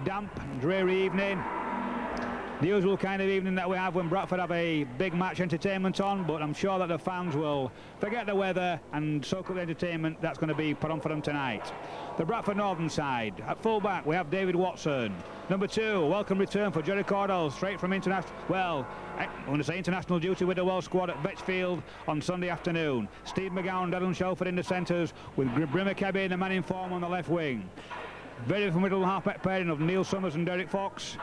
damp, dreary evening. The usual kind of evening that we have when Bradford have a big match entertainment on, but I'm sure that the fans will forget the weather and soak up the entertainment that's going to be put on for them tonight. The Bradford Northern side. At full-back, we have David Watson. Number 2, welcome return for Jerry Cordell, straight from international, well, I want to say international duty with the Welsh squad at Betchfield on Sunday afternoon. Steve McGowan, Dylan Shelford in the centres, with Brimmer Kebby, the man in form, on the left wing. Very formidable half-back pairing of Neil Summers and Derek Fox.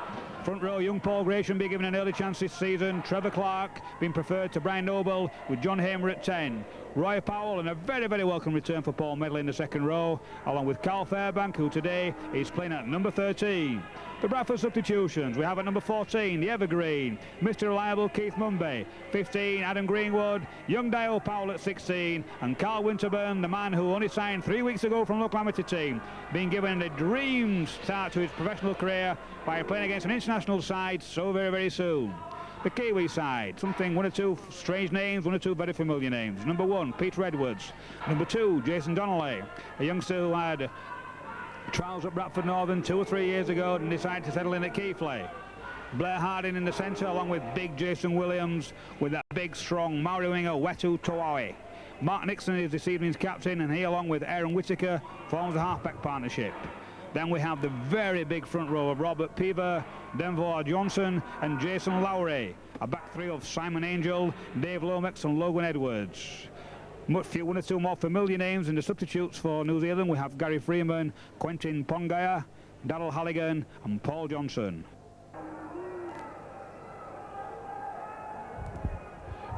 Front row, young Paul Gresham being given an early chance this season. Trevor Clark being preferred to Brian Noble, with John Hamer at 10. Roy Powell, and a very, very welcome return for Paul Medley in the second row, along with Carl Fairbank, who today is playing at number 13. The Bradford substitutions, we have at number 14, the Evergreen, Mr. Reliable Keith Mumby, 15, Adam Greenwood, young Dio Powell at 16, and Carl Winterburn, the man who only signed 3 weeks ago from local amateur team, being given a dream start to his professional career by playing against an international side so very, very soon. The Kiwi side, one or two strange names, one or two very familiar names. Number 1, Peter Edwards. Number 2, Jason Donnelly, a youngster who had trials at Bradford Northern 2 or 3 years ago and decided to settle in at Keighley. Blair Harding in the centre, along with big Jason Williams, with that big, strong Maori winger, Wetu Toawi. Mark Nixon is this evening's captain, and he, along with Aaron Whittaker, forms a half-back partnership. Then we have the very big front row of Robert Peaver, Denvor Johnson and Jason Lowry. A back three of Simon Angel, Dave Lomax and Logan Edwards. One or two more familiar names in the substitutes for New Zealand. We have Gary Freeman, Quentin Pongaya, Darryl Halligan and Paul Johnson.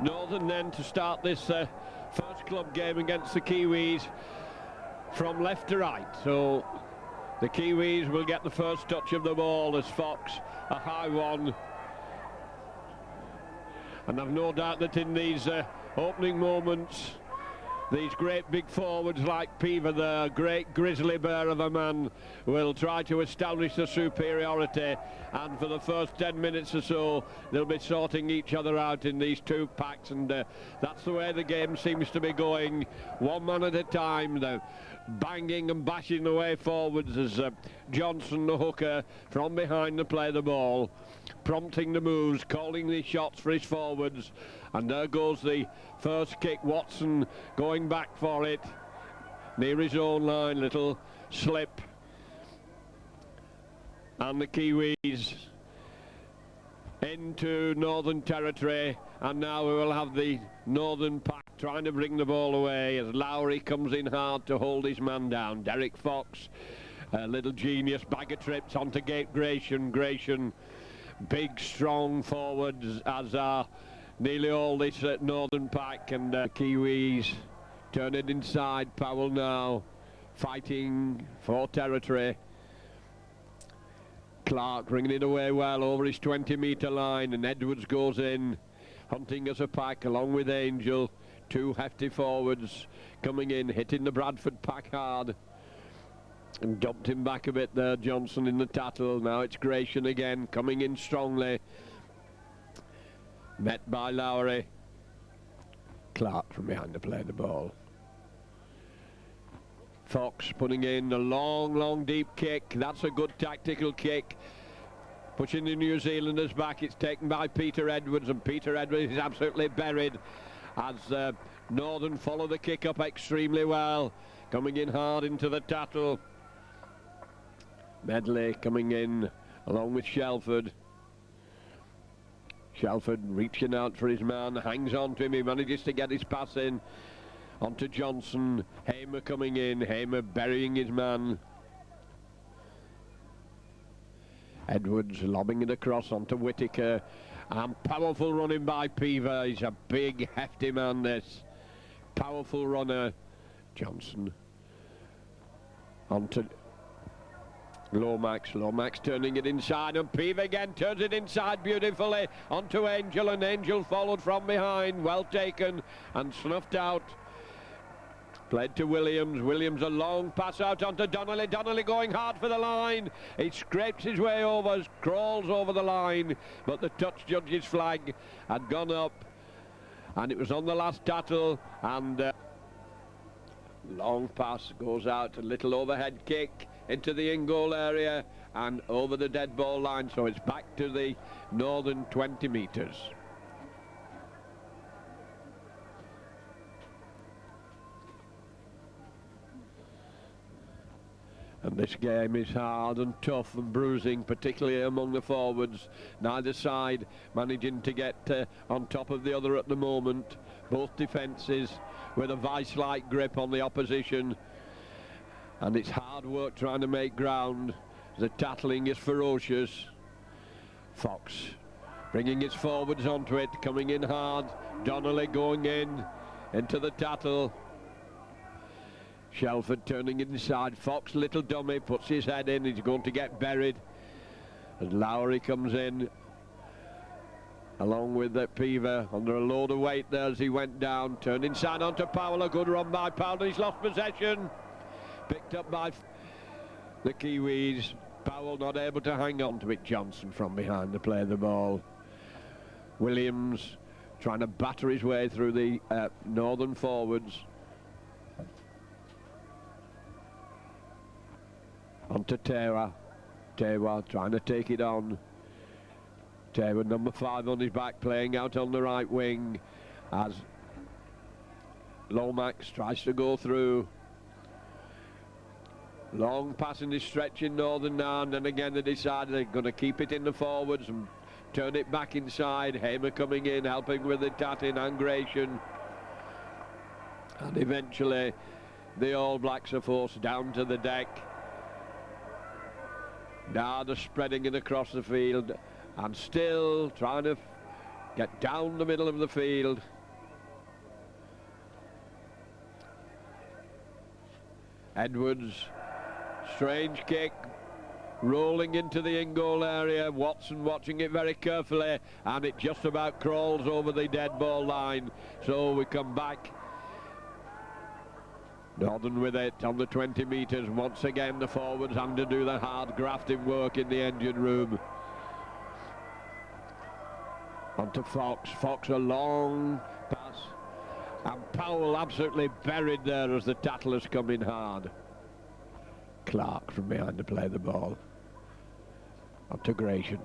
Northern then to start this first club game against the Kiwis from left to right. So the Kiwis will get the first touch of the ball as Fox, a high one. And I've no doubt that in these opening moments, these great big forwards like Peaver, the great grizzly bear of a man, will try to establish the superiority, and for the first 10 minutes or so they'll be sorting each other out in these two packs, and that's the way the game seems to be going, one man at a time. They're banging and bashing the way forwards as Johnson, the hooker, from behind to play the ball, prompting the moves, calling the shots for his forwards. And there goes the first kick. Watson going back for it near his own line, little slip, and the Kiwis into Northern territory, and now we will have the Northern pack trying to bring the ball away as Lowry comes in hard to hold his man down. Derek Fox, a little genius, bag of trips onto Gresham, big strong forwards as are nearly all this Northern pack, and Kiwis turn it inside. Powell now fighting for territory. Clark bringing it away well over his 20-metre line, and Edwards goes in, hunting as a pack along with Angel. Two hefty forwards coming in, hitting the Bradford pack hard, and dumped him back a bit there, Johnson in the tattle. Now it's Gresham again, coming in strongly, met by Lowry. Clark from behind to play the ball. Fox putting in a long deep kick. That's a good tactical kick, pushing the New Zealanders back. It's taken by Peter Edwards, and Peter Edwards is absolutely buried as Northern follow the kick up extremely well, coming in hard into the tattle. Medley coming in along with Shelford. Shelford reaching out for his man, hangs on to him, he manages to get his pass in onto Johnson. Hamer coming in, Hamer burying his man. Edwards lobbing it across onto Whittaker, and powerful running by Peaver. He's a big hefty man, this powerful runner. Johnson onto Lomax turning it inside, and Peaver again turns it inside beautifully onto Angel, and Angel followed from behind, well taken and snuffed out. Played to Williams, a long pass out onto Donnelly going hard for the line. He scrapes his way over, crawls over the line, but the touch judge's flag had gone up, and it was on the last tattle, and long pass goes out, a little overhead kick into the in-goal area, and over the dead ball line, so it's back to the northern 20 metres. And this game is hard and tough and bruising, particularly among the forwards. Neither side managing to get on top of the other at the moment. Both defences with a vice-like grip on the opposition. And it's hard work trying to make ground. The tackling is ferocious. Fox bringing his forwards onto it, coming in hard. Donnelly going into the tattle. Shelford turning inside. Fox, little dummy, puts his head in. He's going to get buried. As Lowry comes in, along with Peaver, under a load of weight there as he went down. Turned inside onto Powell. A good run by Powell. He's lost possession. Picked up by the Kiwis. Powell not able to hang on to it. Johnson from behind to play the ball. Williams trying to batter his way through the northern forwards. Onto Tewa. Tewa trying to take it on. Tewa, number 5 on his back, playing out on the right wing as Lomax tries to go through. Long passing is stretching northern now, and then again they decided they're going to keep it in the forwards and turn it back inside. Hamer coming in, helping with the tatting and Gratian. And eventually the All Blacks are forced down to the deck. Now they're spreading it across the field and still trying to get down the middle of the field. Edwards, strange kick, rolling into the in-goal area. Watson watching it very carefully, and it just about crawls over the dead ball line. So we come back. Northern with it on the 20 metres. Once again the forwards having to do the hard grafting work in the engine room. Onto Fox. Fox, a long pass. And Powell absolutely buried there as the tattlers come in hard. Clark from behind to play the ball. Onto Gratian.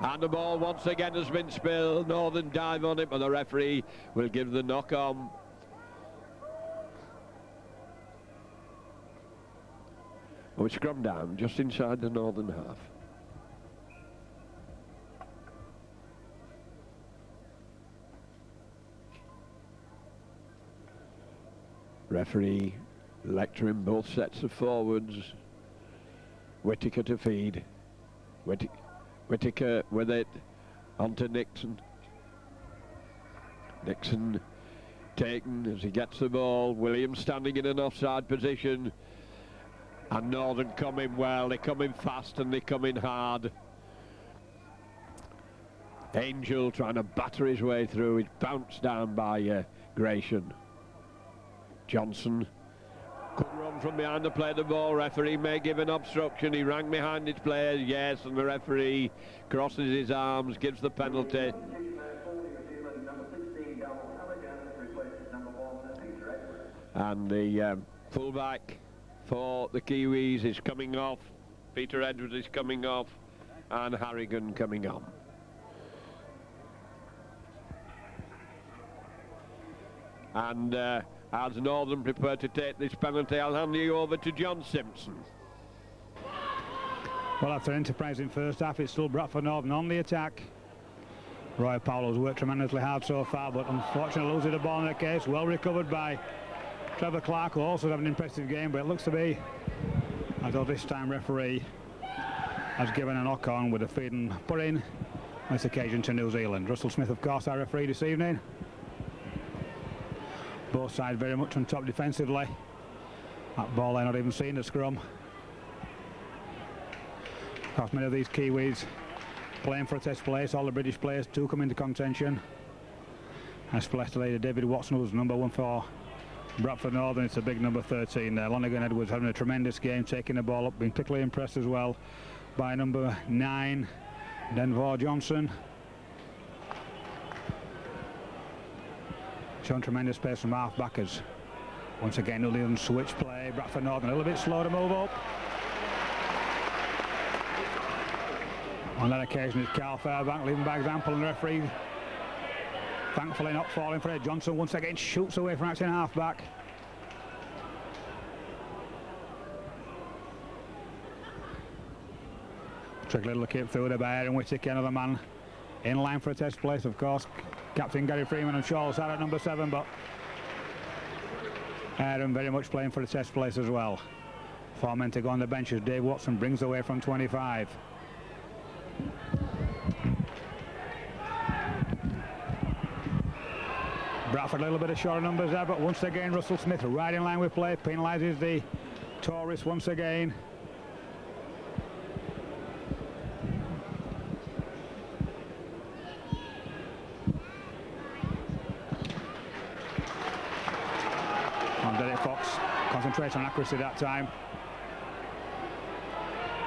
And the ball once again has been spilled. Northern dive on it, but the referee will give the knock on. We scrum down just inside the northern half. Referee lecturing both sets of forwards. Whittaker to feed. Whittaker with it onto Nixon. Nixon taken as he gets the ball. Williams standing in an offside position. And Northern coming well. They come in fast and they come in hard. Angel trying to batter his way through. He's bounced down by Gratian. Johnson could run from behind to play the ball. Referee may give an obstruction. He rang behind his players, yes, and the referee crosses his arms, gives the penalty. And the fullback for the Kiwis is coming off. Peter Edwards is coming off, and Harrigan coming on. And as Northern prepare to take this penalty, I'll hand you over to John Simpson. Well, after an enterprising first half, it's still Bradford Northern on the attack. Roy Powell's worked tremendously hard so far, but unfortunately losing the ball in the case. Well recovered by Trevor Clark, who also had an impressive game, but it looks to be as though this time referee has given a knock on with a feed and put in on this occasion to New Zealand. Russell Smith, of course, our referee this evening. Both sides very much on top defensively. That ball they're not even seeing the scrum. Of course, many of these Kiwis playing for a test place. All the British players too come into contention. As for Leicester leader David Watson, who's number 1 for Bradford Northern, it's a big number 13 there. Lonergan Edwards having a tremendous game, taking the ball up, being particularly impressed as well by number 9, Denvor Johnson. Showing tremendous pace from half-backers. Once again, Ullian switch play. Bradford Northern a little bit slow to move up. On that occasion, it's Carl Fairbank leading by example, and the referee thankfully not falling for it. Johnson once again shoots away from acting half-back. Tricky little kick through the by Aaron Whittaker, another man in line for a test place, of course. Captain Gary Freeman and Charles are at number 7, but Aaron very much playing for a test place as well. 4 men to go on the bench as Dave Watson brings away from 25. Bradford a little bit of short numbers there, but once again Russell Smith right in line with play, penalises the tourists once again. Concentrate on accuracy that time.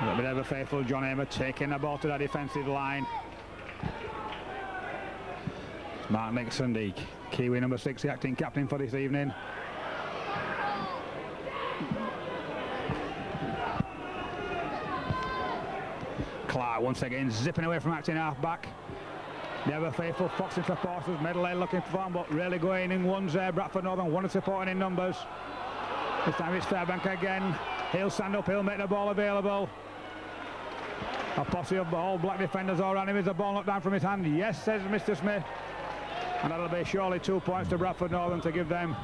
A little bit ever faithful John Hamer taking the ball to that defensive line. It's Mark Nixon, the Kiwi number 6, the acting captain for this evening. Clark once again zipping away from acting half-back. The ever faithful Foxing supporters, Medley looking for form, but really going in ones there. Bradford Northern, one supporting in numbers. This time it's Fairbank again. He'll stand up, he'll make the ball available. A posse of all black defenders all around him. Is the ball knocked down from his hand? Yes, says Mr. Smith. And that'll be surely 2 points to Bradford Northern to give them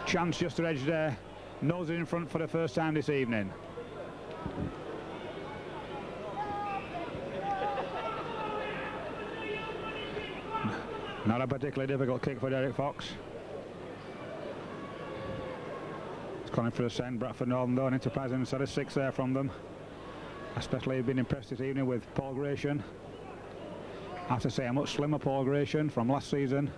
chance just to edge their noses in front for the first time this evening. Not a particularly difficult kick for Derek Fox. Calling for a send. Bradford Northern though, an enterprising sort of 6 there from them. Especially been impressed this evening with Paul Gratian. I have to say a much slimmer Paul Gratian from last season.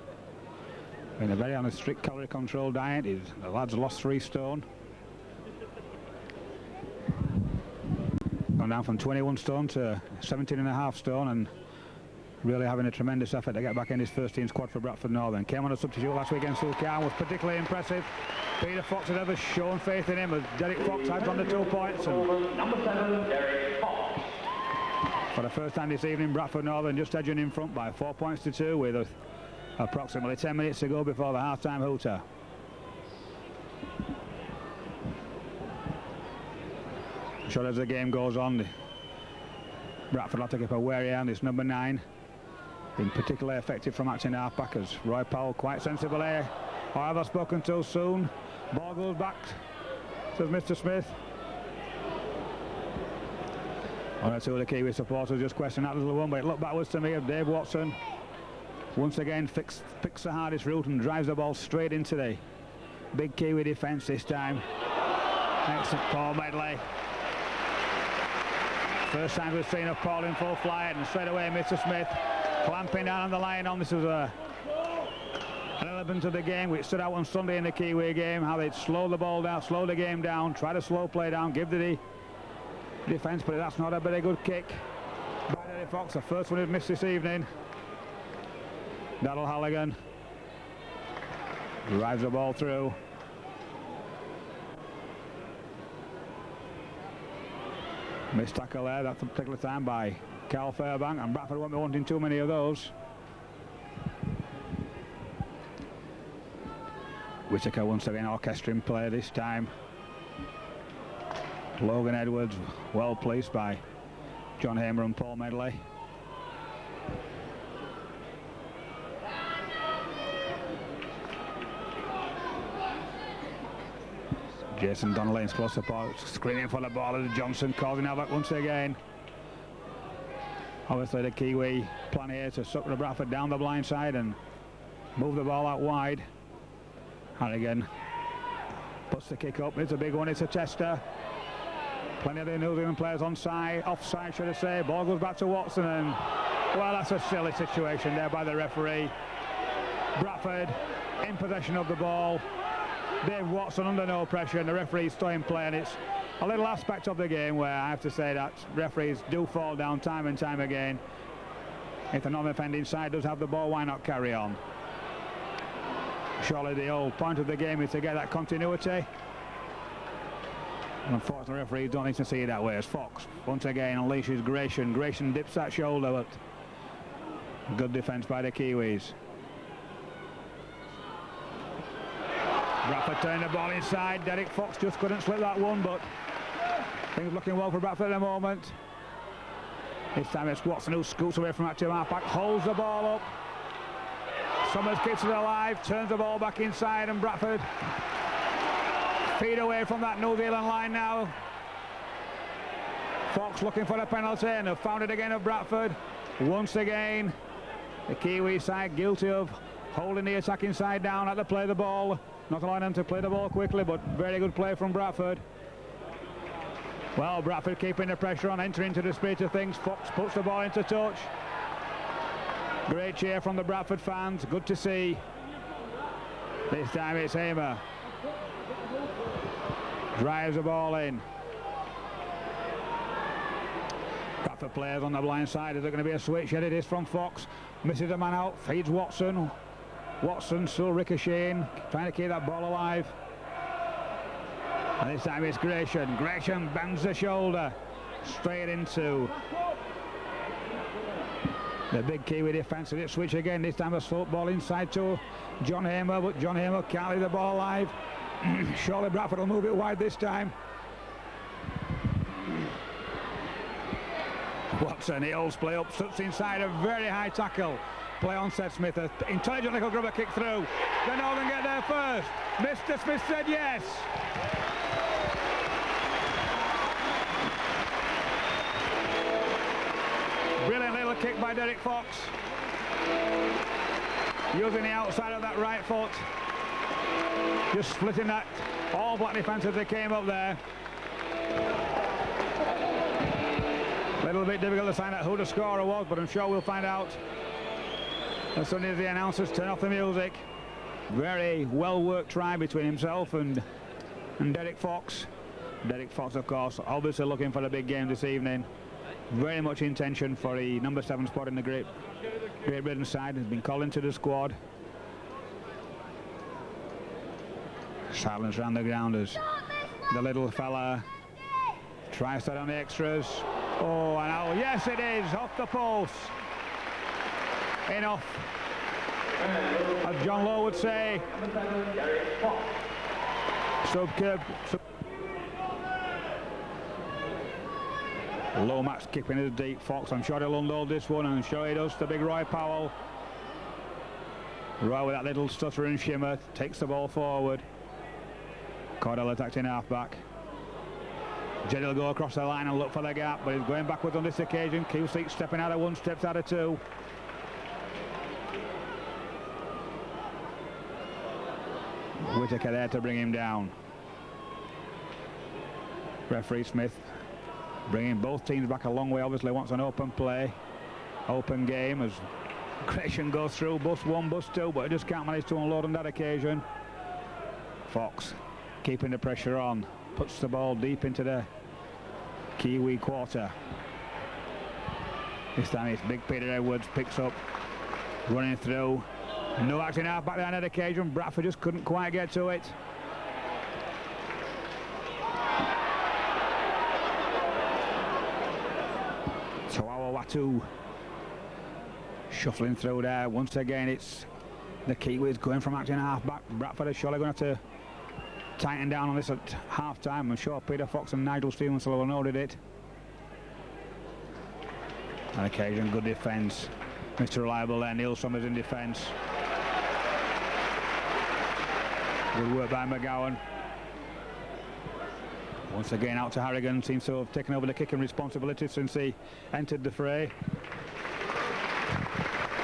Been a very on a strict calorie control diet. The lad's lost 3 stone. Gone down from 21 stone to 17.5 stone and really having a tremendous effort to get back in his first team squad for Bradford Northern. Came on a substitute last week against Sulcan, was particularly impressive. Peter Fox had ever shown faith in him as Derek Fox had on the 2 points. And number 7, Derek Fox. For the first time this evening, Bradford Northern just edging in front by 4 points to 2 with approximately 10 minutes to go before the half-time hooter. Sure, as the game goes on, Bradford will take up a wary hand. It's number 9. Been particularly effective from acting half-back as Roy Powell quite sensible here. Or have I spoken too soon? Ball goes back, says Mr. Smith. One or two of the Kiwi supporters just question that little one, but it looked backwards to me of Dave Watson. Once again picks the hardest route and drives the ball straight into the big Kiwi defence this time. Excellent Paul Medley. First time we've seen of Paul in full flight, and straight away Mr. Smith clamping down on the line on. This is an element of the game which stood out on Sunday in the Kiwi game, how they'd slow the ball down, slow the game down, try to slow play down, give the defence, but that's not a very good kick by Derek Fox, the first one he's missed this evening. Daryl Halligan drives the ball through. Missed tackle there, that's a particular time by Carl Fairbank, and Bradford won't be wanting too many of those. Whittaker once again orchestrating play this time. Logan Edwards well placed by John Hamer and Paul Medley. Jason Donnelly in close support, screening for the ball as Johnson causing havoc once again. Obviously the Kiwi plan here to suck the Bradford down the blind side and move the ball out wide. Harrigan puts the kick up, it's a big one, it's a tester. Plenty of the New Zealand players offside should I say. Ball goes back to Watson and, well, that's a silly situation there by the referee. Bradford in possession of the ball. Dave Watson under no pressure and the referee's still in play, and it's a little aspect of the game where I have to say that referees do fall down time and time again. If the non-offending side does have the ball, why not carry on? Surely the whole point of the game is to get that continuity. Unfortunately, referees don't need to see it that way, as Fox once again unleashes Gratian. Gratian dips that shoulder, but good defence by the Kiwis. Bradford turned the ball inside. Derek Fox just couldn't slip that one, but things looking well for Bradford at the moment. This time it's Watson who scoots away from that two-half back, holds the ball up. Summers keeps it alive, turns the ball back inside, and Bradford feet away from that New Zealand line now. Fox looking for a penalty, and have found it again of Bradford. Once again, the Kiwi side guilty of holding the attacking side down at the play of the ball, not allowing them to play the ball quickly, but very good play from Bradford. Well, Bradford keeping the pressure on, entering into the spirit of things. Fox puts the ball into touch. Great cheer from the Bradford fans, good to see. This time it's Hamer. Drives the ball in. Bradford players on the blind side. Is there going to be a switch? Yet it is from Fox. Misses a man out, feeds Watson. Watson still ricocheting, trying to keep that ball alive. And this time it's Gratian. Gratian bends the shoulder straight into the big Kiwi defence. And it switch again. This time a slope ball inside to John Hamer, but John Hamer can't leave the ball alive. Surely Bradford will move it wide this time. Watson, he holds play up, sits inside a very high tackle. Play on Seth Smith, an intelligent little grubber kick through. The Northern get there first. Mr. Smith said yes. Brilliant little kick by Derek Fox. Using the outside of that right foot. Just splitting that All Black defence as they came up there. A little bit difficult to find out who the scorer was, but I'm sure we'll find out as soon as the announcers turn off the music. Very well worked try between himself and Derek Fox. Derek Fox, of course, obviously looking for a big game this evening. Very much intention for the number 7 spot in the Great Britain side. Has been called into the squad. Silence around the ground as the little fella tries that on the extras. Oh, and oh, yes it is, off the post. Enough, as John Lowe would say. Lomax keeping it deep. Fox, I'm sure he'll unload this one, and I'm sure he does. The big Roy Powell. Roy with that little stutter and shimmer takes the ball forward. Cordell attacked in half-back. Jeddy will go across the line and look for the gap, but he's going backwards on this occasion. Cusick stepping out of one, steps out of two. Whittaker there to bring him down. Referee Smith bringing both teams back a long way. Obviously wants an open play, open game as Gratian goes through, bus one, bus two, but he just can't manage to unload on that occasion. Fox keeping the pressure on, puts the ball deep into the Kiwi quarter. This time it's big Peter Edwards, picks up, running through. No acting half back there on that occasion. Bradford just couldn't quite get to it. Tawawa Watu shuffling through there. Once again it's the Kiwis going from acting half back. Bradford is surely going to have to tighten down on this at half time. I'm sure Peter Fox and Nigel Stevenson will have noted it. On occasion, good defence. Mr. Reliable there, Neil Summers in defence. Good work by McGowan. Once again out to Harrigan, seems to have taken over the kicking responsibility since he entered the fray.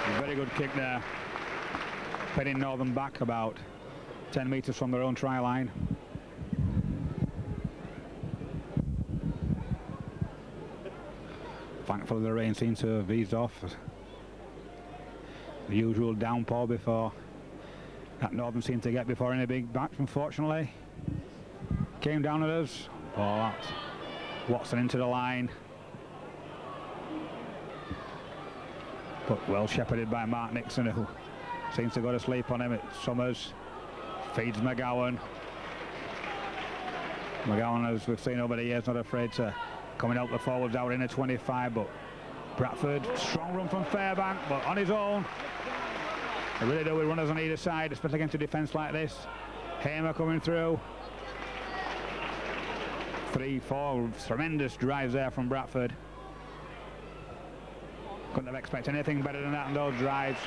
A very good kick there. Pinning Northern back about 10 metres from their own try line. Thankfully the rain seems to have eased off. The usual downpour before that Northern seemed to get before any big batch, unfortunately. Came down at us. Oh, that's Watson into the line. But well shepherded by Mark Nixon, who seems to go to sleep on him. It's Summers. Feeds McGowan. McGowan, as we've seen over the years, not afraid to come and help the forwards out in a 25, but Bradford, strong run from Fairbank, but on his own. They really do with runners on either side, especially against a defence like this. Hamer coming through. 3-4 tremendous drives there from Bradford. Couldn't have expected anything better than that in those drives.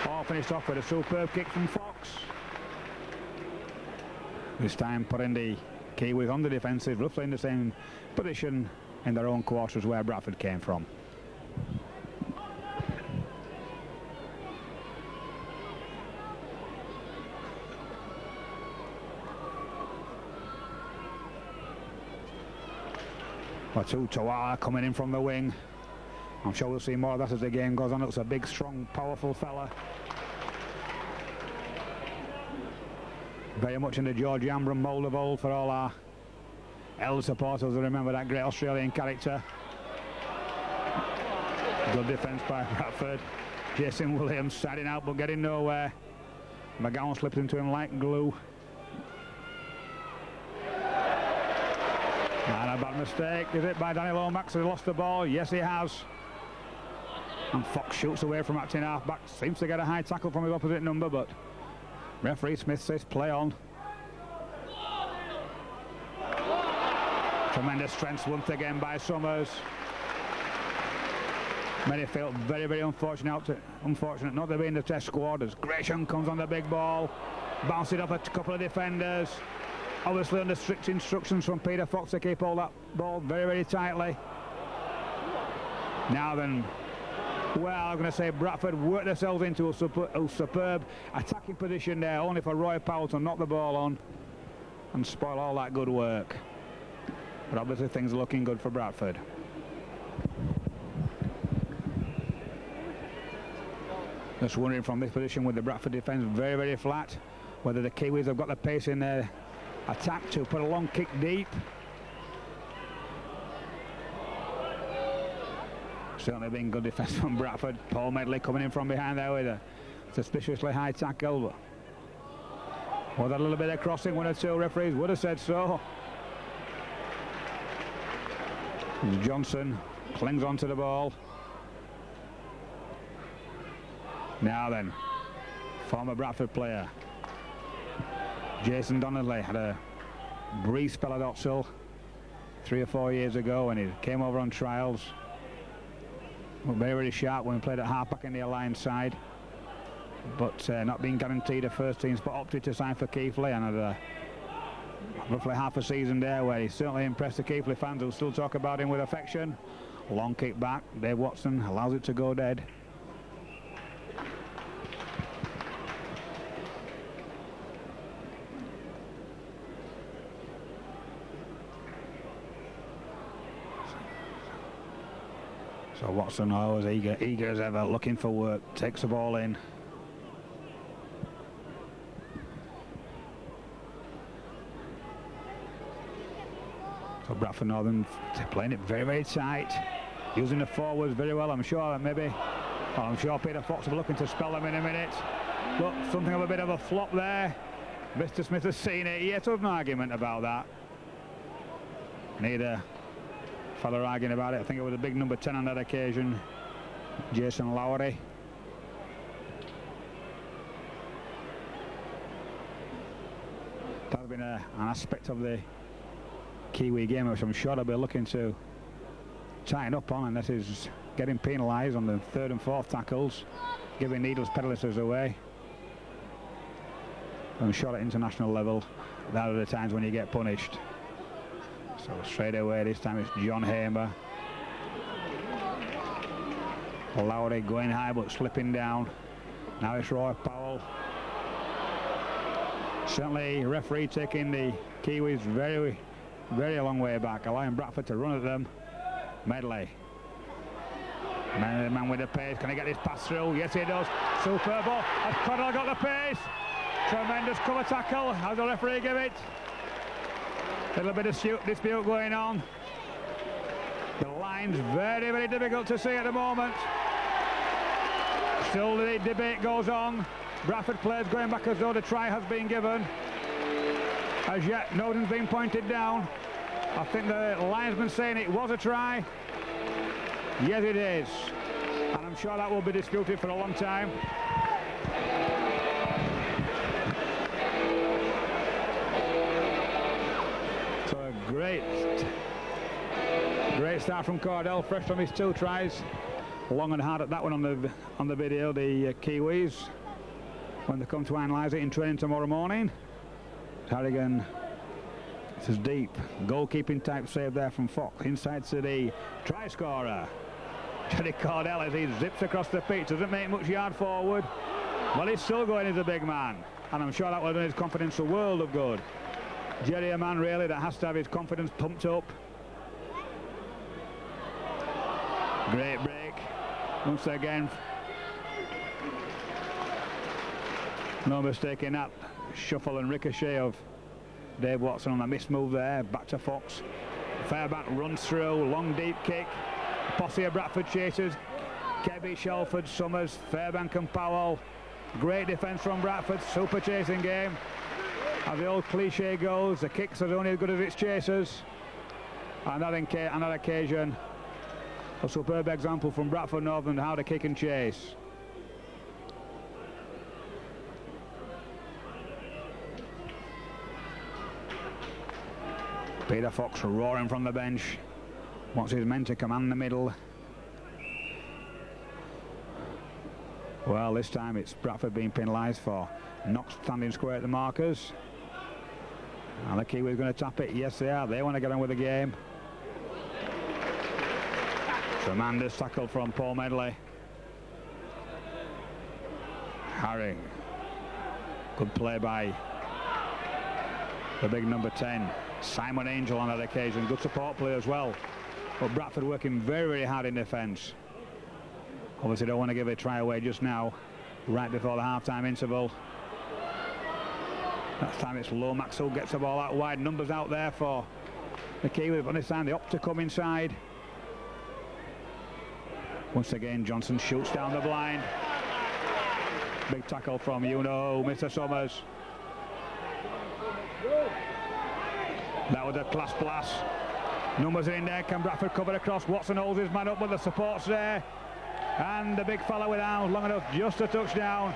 All finished off with a superb kick from Fox. This time putting the Kiwis on the defensive, roughly in the same position in their own quarters where Bradford came from. Watu Tawala coming in from the wing. I'm sure we'll see more of that as the game goes on. Looks a big, strong, powerful fella. Very much in the George Ambram mould of old for all our elder supporters who remember that great Australian character. Good defence by Bradford. Jason Williams siding out but getting nowhere. McGowan slipped into him like glue. And a bad mistake, is it, by Danny Lomax? Has he lost the ball? Yes, he has. And Fox shoots away from acting half-back. Seems to get a high tackle from his opposite number, but referee Smith says play on. Tremendous strength once again by Summers. Many felt very, very unfortunate not to be in the test squad as Gresham comes on the big ball. Bounce it off a couple of defenders. Obviously under strict instructions from Peter Fox to keep all that ball very, very tightly. Now then, well, I'm going to say Bradford worked themselves into a superb attacking position there, only for Roy Powell to knock the ball on and spoil all that good work. But obviously things are looking good for Bradford. Just wondering from this position with the Bradford defence very, very flat, whether the Kiwis have got the pace in their attack to put a long kick deep. Certainly been good defence from Bradford. Paul Medley coming in from behind there with a suspiciously high tackle. Was that a little bit of crossing? One or two referees would have said so. Johnson clings onto the ball. Now then, former Bradford player Jason Donnelly had a brief spell at Oxhill 3 or 4 years ago, and he came over on trials. Very, very sharp when he played at half-back in the Alliance side, but not being guaranteed a first-team spot, opted to sign for Keighley and had roughly half a season there where he certainly impressed the Keighley fans who still talk about him with affection. Long kick back, Dave Watson allows it to go dead. So Watson, always eager as ever, looking for work, takes the ball in. So Bradford Northern playing it very, very tight, using the forwards very well. I'm sure Peter Fox will be looking to spell them in a minute. Look, something of a bit of a flop there. Mr. Smith has seen it. Yet there's no argument about that. Neither fella arguing about it. I think it was a big number 10 on that occasion, Jason Lowry. That's been an aspect of the Kiwi game which I'm sure they'll be looking to tighten up on, and this is getting penalised on the 3rd and 4th tackles, giving needless penalties away. I'm sure at international level that are the times when you get punished. So straight away this time it's John Hamer. Lowry going high but slipping down. Now it's Roy Powell. Certainly referee taking the Kiwis very, very long way back, allowing Bradford to run at them. Medley. Man with the pace, can he get this pass through? Yes he does. Superb ball. Has Connell got the pace? Tremendous cover tackle. How's the referee give it? A little bit of dispute going on. The line's very, very difficult to see at the moment. Still the debate goes on. Bradford players going back as though the try has been given. As yet, nothing's been pointed down. I think the linesman's saying it was a try. Yes, it is. And I'm sure that will be disputed for a long time. So a great start from Cordell, fresh from his 2 tries. Long and hard at that one on the video, the Kiwis, when they come to analyse it in training tomorrow morning. Harrigan, this is deep, goalkeeping type save there from Fox, inside to the try scorer. Johnny Cordell, as he zips across the pitch, doesn't make much yard forward. Well, he's still going as a big man, and I'm sure that will have done his confidence a world of good. Jerry, a man really that has to have his confidence pumped up. Great break, once again. No mistake in that shuffle and ricochet of Dave Watson on a missed move there. Back to Fox. Fairbank runs through, long deep kick. Posse of Bradford chasers. Kebby, Shelford, Summers, Fairbank and Powell. Great defence from Bradford, super chasing game. As the old cliche goes, the kicks are only as good as its chasers. And on that occasion, a superb example from Bradford Northern how to kick and chase. Peter Fox roaring from the bench. Wants his men to command the middle. Well, this time it's Bradford being penalised for not standing square at the markers. And the Kiwis going to tap it. Yes, they are. They want to get on with the game. Tremendous tackle from Paul Medley. Harry. Good play by the big number 10. Simon Angel on that occasion. Good support play as well. But Bradford working very, very hard in defence. Obviously don't want to give a try away just now, right before the half-time interval. That time it's Lomax who gets the ball out wide. Numbers out there for the Kiwis, but this time they opt to come inside. Once again, Johnson shoots down the blind. Big tackle from Mr. Summers. That was a class blast. Numbers are in there. Can Bradford cover across? Watson holds his man up, but the support's there. And the big fella with arms long enough, just a touchdown.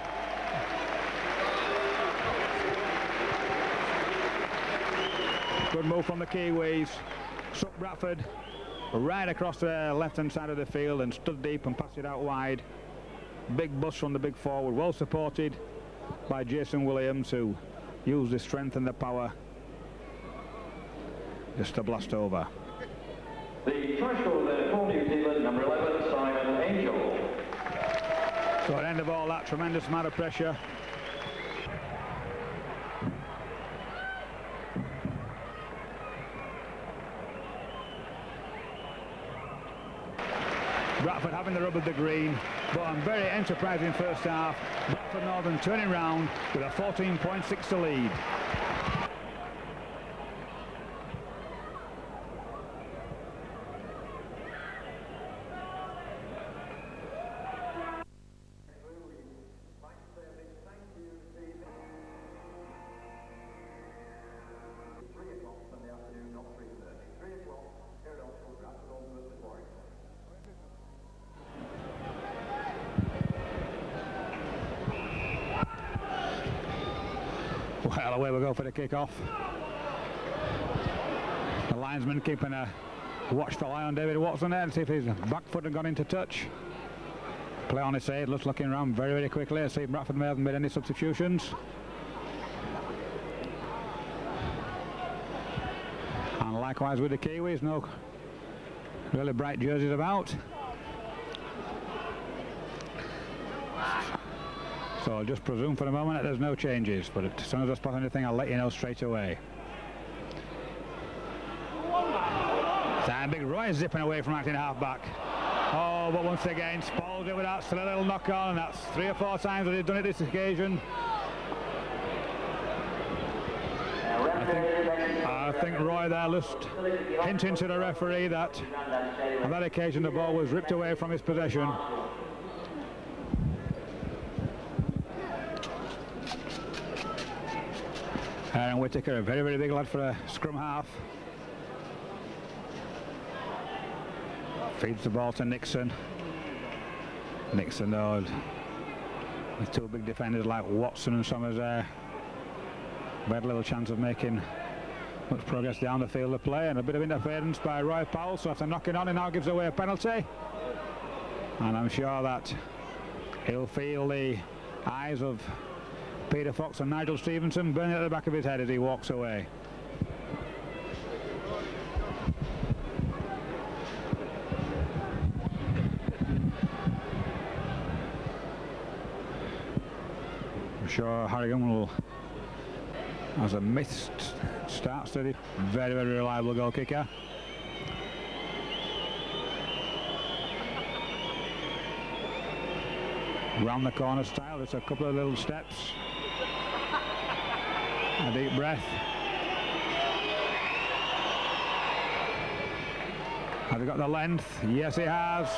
Good move from the Kiwis. Sucked Bradford right across the left-hand side of the field and stood deep and passed it out wide. Big bust from the big forward, well supported by Jason Williams, who used the strength and the power just to blast over. The try scorer there for New Zealand, number 11, Simon Angel. So at the end of all that, tremendous amount of pressure. Bradford having the rub of the green, but a very enterprising first half. Bradford Northern turning round with a 14.6 to lead. Well, away we go for the kick-off. The linesman keeping a watchful eye on David Watson there to see if his back foot had gone into touch. Play on his side, just looking around very, very quickly to see if Bradford may have made any substitutions. And likewise with the Kiwis, no really bright jerseys about. So I'll just presume for the moment that there's no changes, but as soon as I spot anything, I'll let you know straight away. Sam Big Roy zipping away from acting half-back. Oh, but once again, spoils it with that still a little knock-on, and that's 3 or 4 times that he's done it this occasion. I think Roy there just hinting to the referee that on that occasion the ball was ripped away from his possession. Aaron Whittaker, a very, very big lad for a scrum half. Feeds the ball to Nixon. Nixon, though, with two big defenders like Watson and Summers there, very little chance of making much progress down the field of play, and a bit of interference by Roy Powell. So after knocking on, he now gives away a penalty, and I'm sure that he'll feel the eyes of Peter Fox and Nigel Stevenson burning at the back of his head as he walks away. I'm sure Harrigan will, as a missed start steady, very, very reliable goal kicker. Round the corner style, just a couple of little steps. A deep breath. Has he got the length? Yes, he has.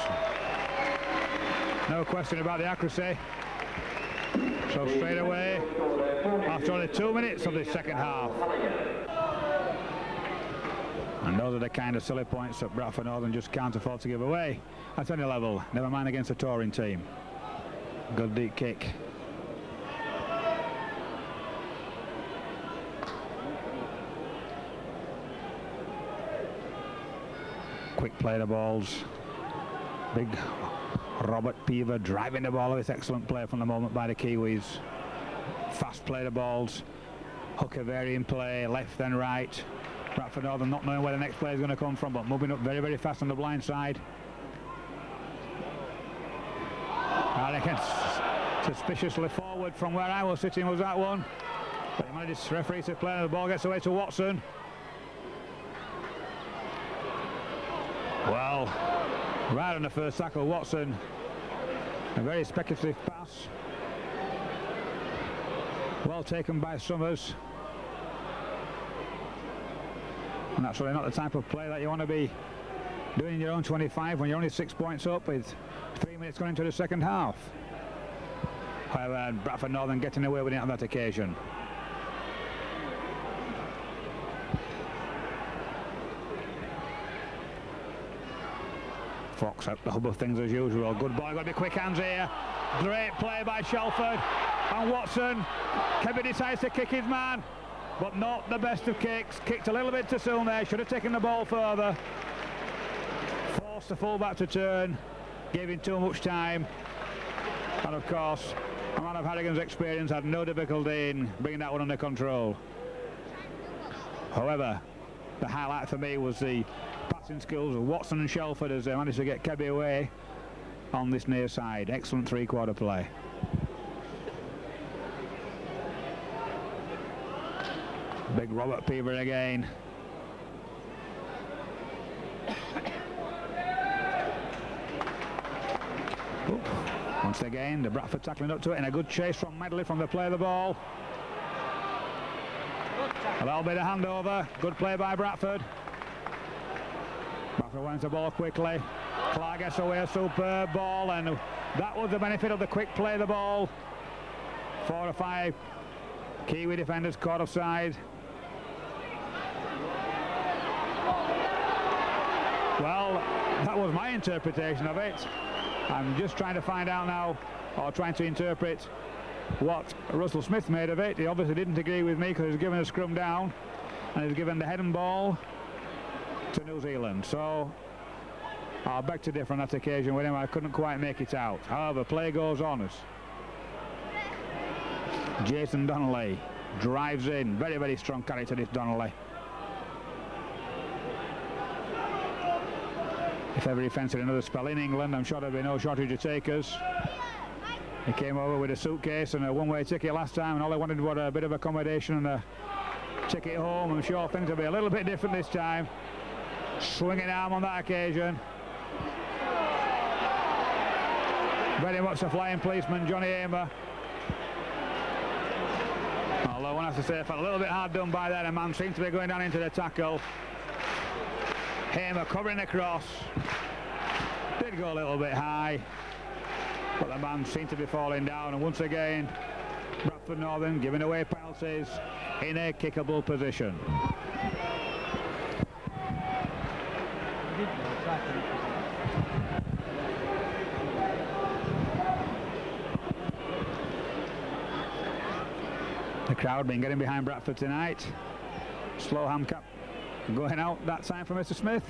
No question about the accuracy. So straight away, after only 2 minutes of the second half. And those are the kind of silly points that Bradford Northern just can't afford to give away at any level, never mind against a touring team. Good deep kick. Quick play the balls. Big Robert Peaver driving the ball with excellent play from the moment by the Kiwis. Fast play the balls. Hooker varying play, left then right. Bradford Northern not knowing where the next play is going to come from, but moving up very, very fast on the blind side. And again, suspiciously forward from where I was sitting was that one. But he manages to referee to play, and the ball gets away to Watson. Well, right on the first tackle, Watson, a very speculative pass. Well taken by Summers. And that's really not the type of play that you want to be doing in your own 25 when you're only 6 points up with 3 minutes going into the second half. However, Bradford Northern getting away with it on that occasion. Fox at the hub of things as usual. Good boy, got to be quick hands here. Great play by Shelford and Watson. Kebby decides to kick his man, but not the best of kicks. Kicked a little bit too soon there, should have taken the ball further. Forced the fullback to turn, gave him too much time. And of course, a man of Harrigan's experience had no difficulty in bringing that one under control. However, the highlight for me was the passing skills of Watson and Shelford as they managed to get Kebby away on this near side. Excellent three-quarter play. Big Robert Peaver again. Once again, the Bradford tackling up to it, and a good chase from Medley from the play of the ball. A little bit of handover. Good play by Bradford. Bradford wins the ball quickly. Clark gets away a superb ball, and that was the benefit of the quick play of the ball. 4 or 5 Kiwi defenders caught offside. Well, that was my interpretation of it. I'm just trying to find out now, or trying to interpret what Russell Smith made of it. He obviously didn't agree with me because he's given a scrum down and he's given the head and ball to New Zealand. So I'll beg to differ on that occasion with him. I couldn't quite make it out. However, play goes on as Jason Donnelly drives in. Very, very strong character, this Donnelly. If ever he fancied another spell in England, I'm sure there'll be no shortage of takers. He came over with a suitcase and a one-way ticket last time, and all he wanted was a bit of accommodation and a ticket home. I'm sure things will be a little bit different this time. Swinging arm on that occasion. Very much a flying policeman, Johnny Hamer. Although one has to say, I felt a little bit hard done by that. A man seemed to be going down into the tackle. Hamer covering across. Did go a little bit high, but the man seemed to be falling down, and once again Bradford Northern giving away penalties in a kickable position. The crowd been getting behind Bradford tonight. Slow hand cap going out that time for Mr. Smith.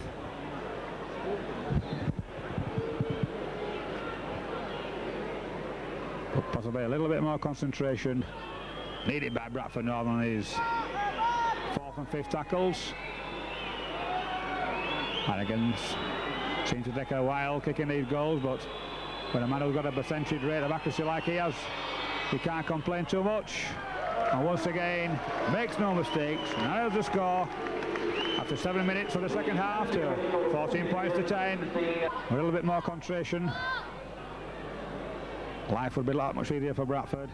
But possibly a little bit more concentration needed by Bradford Northern on his fourth and fifth tackles. Harrigan's seems to take a while kicking these goals, but when a man who's got a percentage rate of accuracy like he has, he can't complain too much. And once again, makes no mistakes. Now the score after 7 minutes of the second half to 14 points to 10. A little bit more concentration. Life would be a lot much easier for Bradford.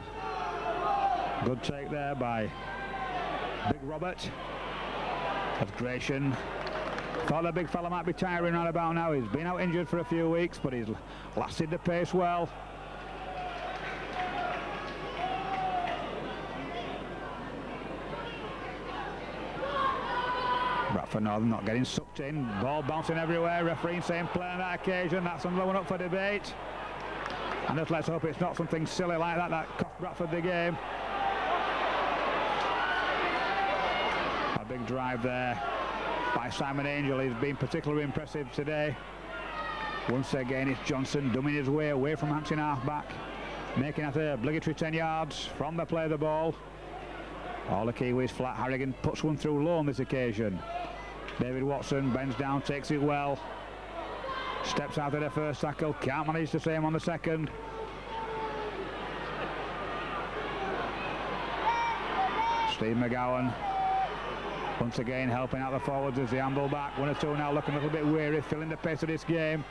Good take there by Big Robert. That's Gratian. Thought the big fella might be tiring right about now. He's been out injured for a few weeks, but he's lasted the pace well. Bradford Northern not getting sucked in, ball bouncing everywhere, referee saying play on that occasion. That's another one up for debate. And just let's hope it's not something silly like that that cost Bradford the game. A big drive there by Simon Angel. He's been particularly impressive today. Once again it's Johnson dumbing his way away from Hampton half-back, making that a obligatory 10 yards from the play of the ball. All the Kiwis flat. Harrigan puts one through low on this occasion. David Watson bends down, takes it well. Steps out of the first tackle, can't manage the same on the second. Steve McGowan once again helping out the forwards as they amble back. 1 or 2 now looking a little bit weary, feeling the pace of this game.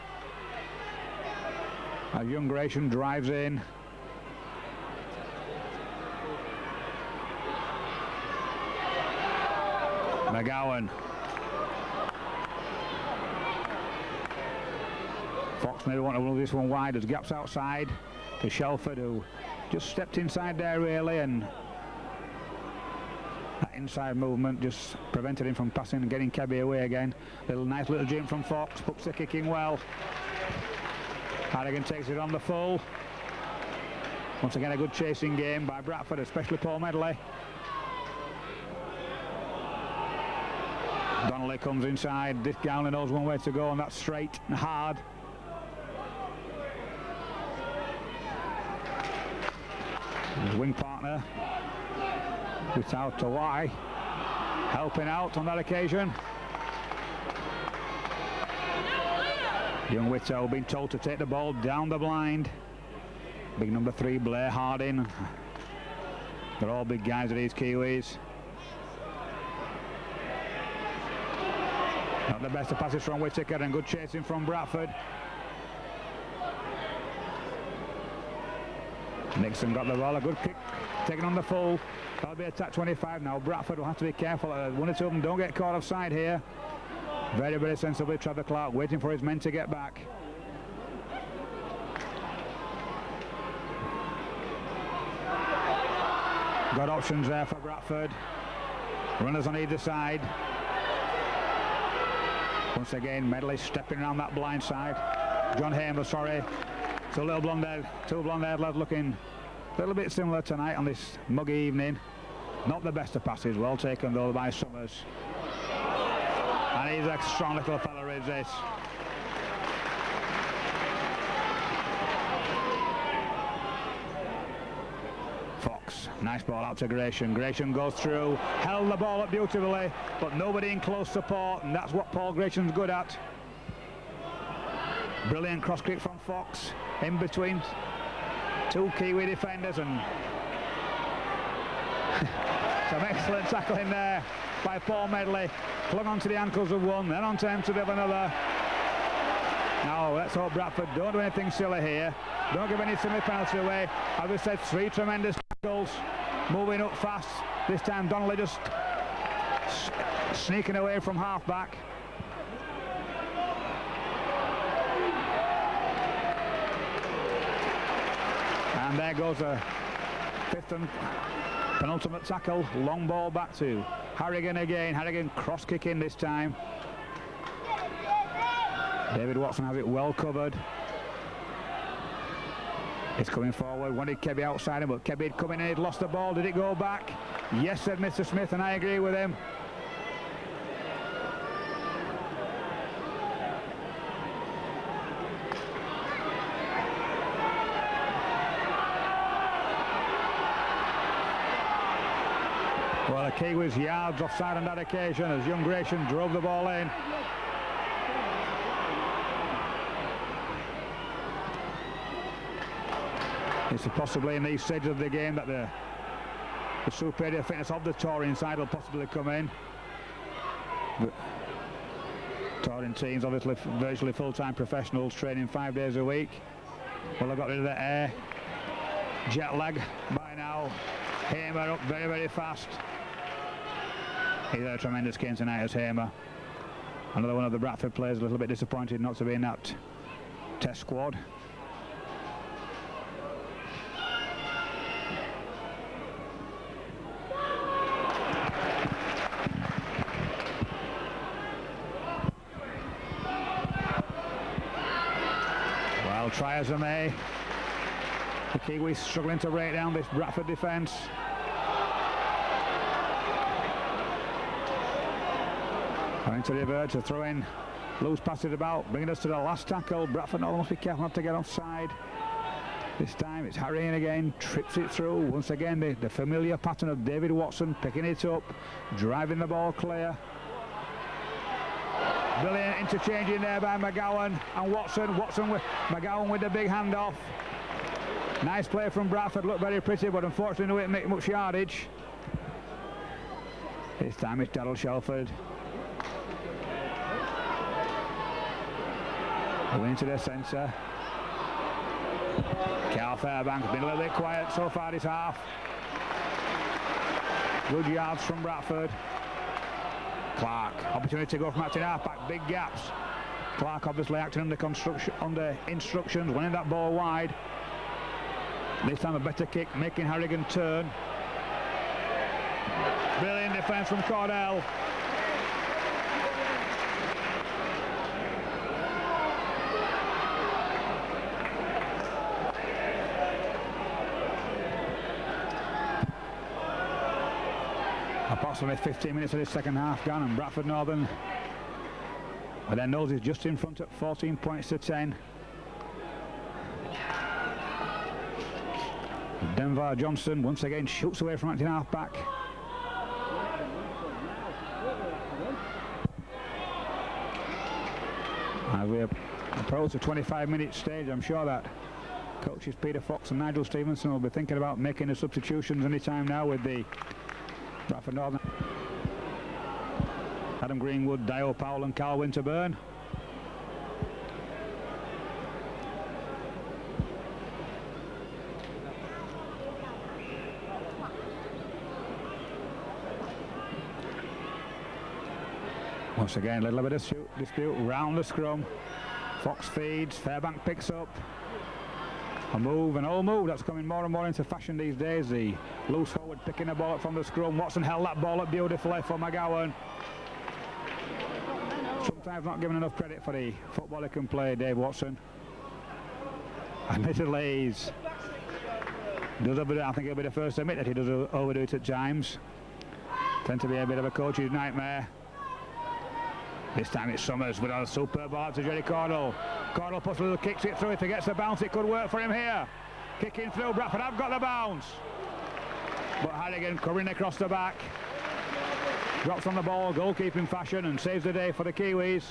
As young Gratian drives in. McGowan. Fox maybe want to move this one wide. There's gaps outside to Shelford, who just stepped inside there really, and that inside movement just prevented him from passing and getting Kebby away again. Nice little jump from Fox, puts the kicking well. Harrigan takes it on the full. Once again a good chasing game by Bradford, especially Paul Medley. Donnelly comes inside. This guy only knows one way to go, and that's straight and hard. His wing partner without Tawai helping out on that occasion. Young Whittle being told to take the ball down the blind. Big number 3 Blair Harding. They're all big guys of these Kiwis. Not the best of passes from Whittaker, and good chasing from Bradford. Nixon got the ball, a good kick, taken on the full. That'll be attack 25 now. Bradford will have to be careful. 1 or 2 of them don't get caught offside here. Very, very sensibly, Trevor Clark waiting for his men to get back. Got options there for Bradford. Runners on either side. Once again, Medley stepping around that blind side. John Hamer, sorry. So little blonde-haired, 2 blonde-haired lads looking a little bit similar tonight on this muggy evening. Not the best of passes, well taken though by Summers. And he's a strong little fella, is this. Fox, nice ball out to Gratian. Gratian goes through, held the ball up beautifully, but nobody in close support, and that's what Paul Gratian's good at. Brilliant cross kick from Fox in between 2 Kiwi defenders, and some excellent tackling there by Paul Medley. Clung onto the ankles of one, then onto him to the another. Now let's hope Bradford don't do anything silly here. Don't give any silly penalty away. As we said, 3 tremendous tackles, moving up fast. This time Donnelly just sneaking away from half-back. And there goes a fifth and penultimate tackle. Long ball back to Harrigan again. Harrigan cross kicking this time. David Watson has it well covered. It's coming forward. Wanted Kebby outside him, but Kebby had come in and he'd lost the ball. Did it go back? Yes, said Mr. Smith, and I agree with him. Well, the Kiwis yards offside on that occasion as young Gratian drove the ball in. It's possibly in these stages of the game that the superior fitness of the touring side will possibly come in. But touring teams, obviously virtually full-time professionals, training 5 days a week. Well, they've got rid of the air jet lag by now. Hamer up very, very fast. He's had a tremendous game tonight as Hamer. Another one of the Bradford players a little bit disappointed not to be in that test squad. Well, try as they may, the Kiwis struggling to break down this Bradford defence. Going to revert to throw in loose passes about, bringing us to the last tackle. Bradford must be careful not to get offside. This time it's Harrigan again, trips it through. Once again the familiar pattern of David Watson picking it up, driving the ball clear. Brilliant interchanging there by McGowan and Watson. Watson with McGowan with the big handoff. Nice play from Bradford, looked very pretty, but unfortunately didn't make much yardage. This time it's Darryl Shelford. Going into the centre. Carl Fairbank's been a little bit quiet so far this half. Good yards from Bradford. Clark, opportunity to go from acting half-back, big gaps. Clark obviously acting under instructions, winning that ball wide. This time a better kick, making Harrigan turn. Brilliant defence from Cordell. Approximately 15 minutes of this second half gone, and Bradford Northern with their noses just in front at 14 points to 10. Denver Johnson once again shoots away from acting half back. As we approach the 25-minute stage, I'm sure that coaches Peter Fox and Nigel Stevenson will be thinking about making the substitutions any time now with the Bradford Northern. Adam Greenwood, Dio Powell and Carl Winterburn. Once again, a little bit of dispute round the scrum. Fox feeds, Fairbank picks up. A move, an old move that's coming more and more into fashion these days. The loose forward picking the ball up from the scrum. Watson held that ball up beautifully for McGowan. Sometimes not given enough credit for the football he can play, Dave Watson. Admittedly, he's does a bit, I think he'll be the first to admit that he does overdo it at times. Tend to be a bit of a coach's nightmare. This time it's Summers with a superb ball to Jerry Cordell. Cordell puts a little, kicks it through. If he gets the bounce, it could work for him here. Kicking through, Bradford have got the bounce. But Harrigan covering across the back. Drops on the ball, goalkeeping fashion, and saves the day for the Kiwis.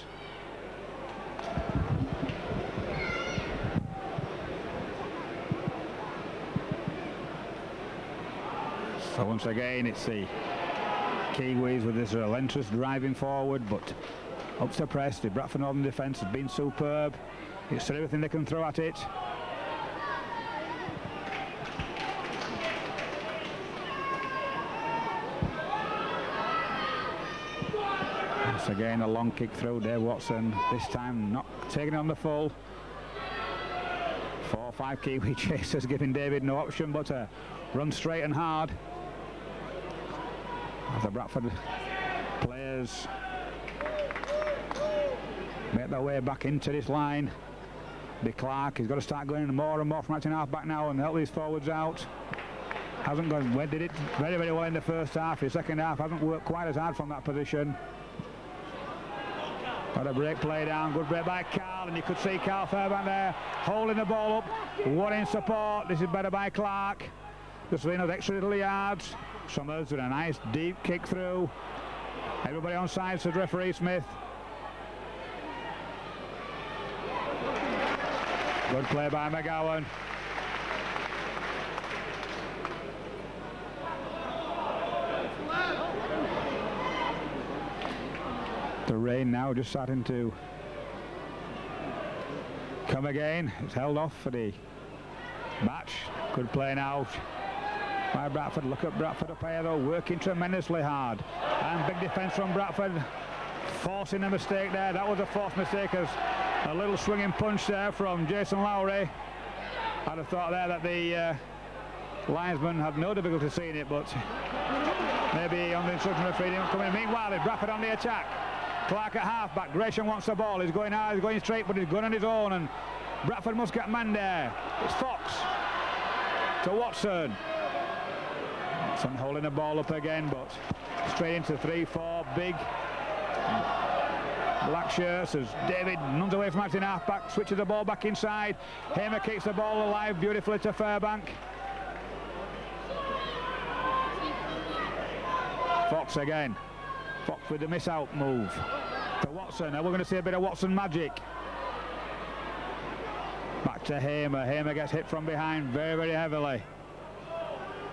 So once again, it's the Kiwis with this relentless driving forward, but up to press. The Bradford Northern defence has been superb. It's done everything they can throw at it. Once again, a long kick through. Dave Watson, this time not taking it on the full. 4 or 5 Kiwi chasers, giving David no option but to run straight and hard. As the Bradford players make their way back into this line. De Clark, he's got to start going more and more from acting half back now and help these forwards out. Hasn't gone, did it very, very well in the first half. His second half hasn't worked quite as hard from that position. Got a break play down, good break by Carl, and you could see Carl Fairbank there holding the ball up, one in support. This is better by Clark. Just another extra little yards. Summers with a nice deep kick through. Everybody on side, says referee Smith. Good play by McGowan. The rain now just starting to come again. It's held off for the match. Good play now by Bradford. Look at Bradford up here though, working tremendously hard. And big defence from Bradford, forcing a mistake there. That was a forced mistake, as a little swinging punch there from Jason Lowry. I'd have thought there that the linesman had no difficulty seeing it, but maybe on the instruction of referee didn't come in. Meanwhile, it's Bradford on the attack. Clark at half-back. Gresham wants the ball. He's going hard, he's going straight, but he's going on his own, and Bradford must get man there. It's Fox to Watson. Watson holding the ball up again, but straight into 3-4 big black shirts as David runs away from acting half-back, switches the ball back inside. Hamer kicks the ball alive beautifully to Fairbank. Fox again. Fox with the miss-out move to Watson. Now we're going to see a bit of Watson magic. Back to Hamer. Hamer gets hit from behind very, very heavily.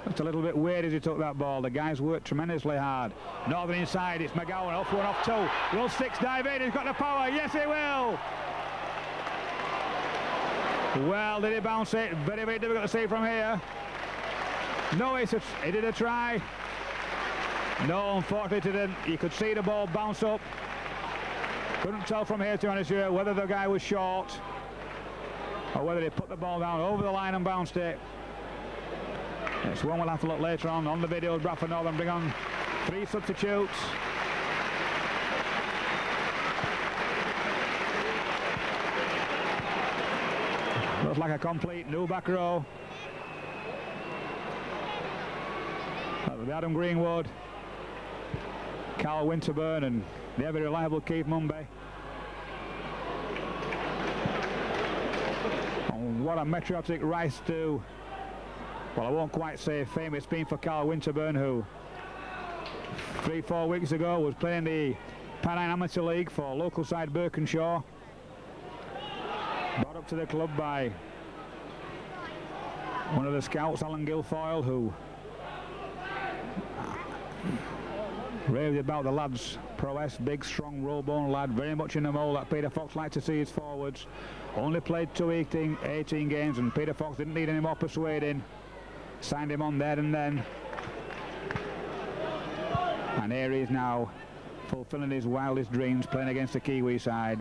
Just a little bit weird as he took that ball. The guys worked tremendously hard. Northern inside, it's McGowan, off one, off two. Will Six dive in? He's got the power. Yes, he will. Well, did he bounce it? Very, very difficult to see from here. No, he did a try. No, unfortunately, didn't. You could see the ball bounce up. Couldn't tell from here, to be honest with you, whether the guy was short or whether he put the ball down over the line and bounced it. It's one we'll have to look later on the video. Bradford Northern bring on 3 substitutes. Looks like a complete new back row. That was Adam Greenwood, Carl Winterburn, and the ever reliable Keith Mumby. And what a meteoric rise to, well, I won't quite say fame. It's been for Carl Winterburn, who 3-4 weeks ago was playing the Pennine Amateur League for local side Birkenshaw. Brought up to the club by one of the scouts, Alan Guilfoyle, who raved about the lad's prowess. Big, strong, raw-boned lad, very much in the mould that Peter Fox liked to see his forwards. Only played 18 games, and Peter Fox didn't need any more persuading. Signed him on there and then. And here he is now, fulfilling his wildest dreams, playing against the Kiwi side.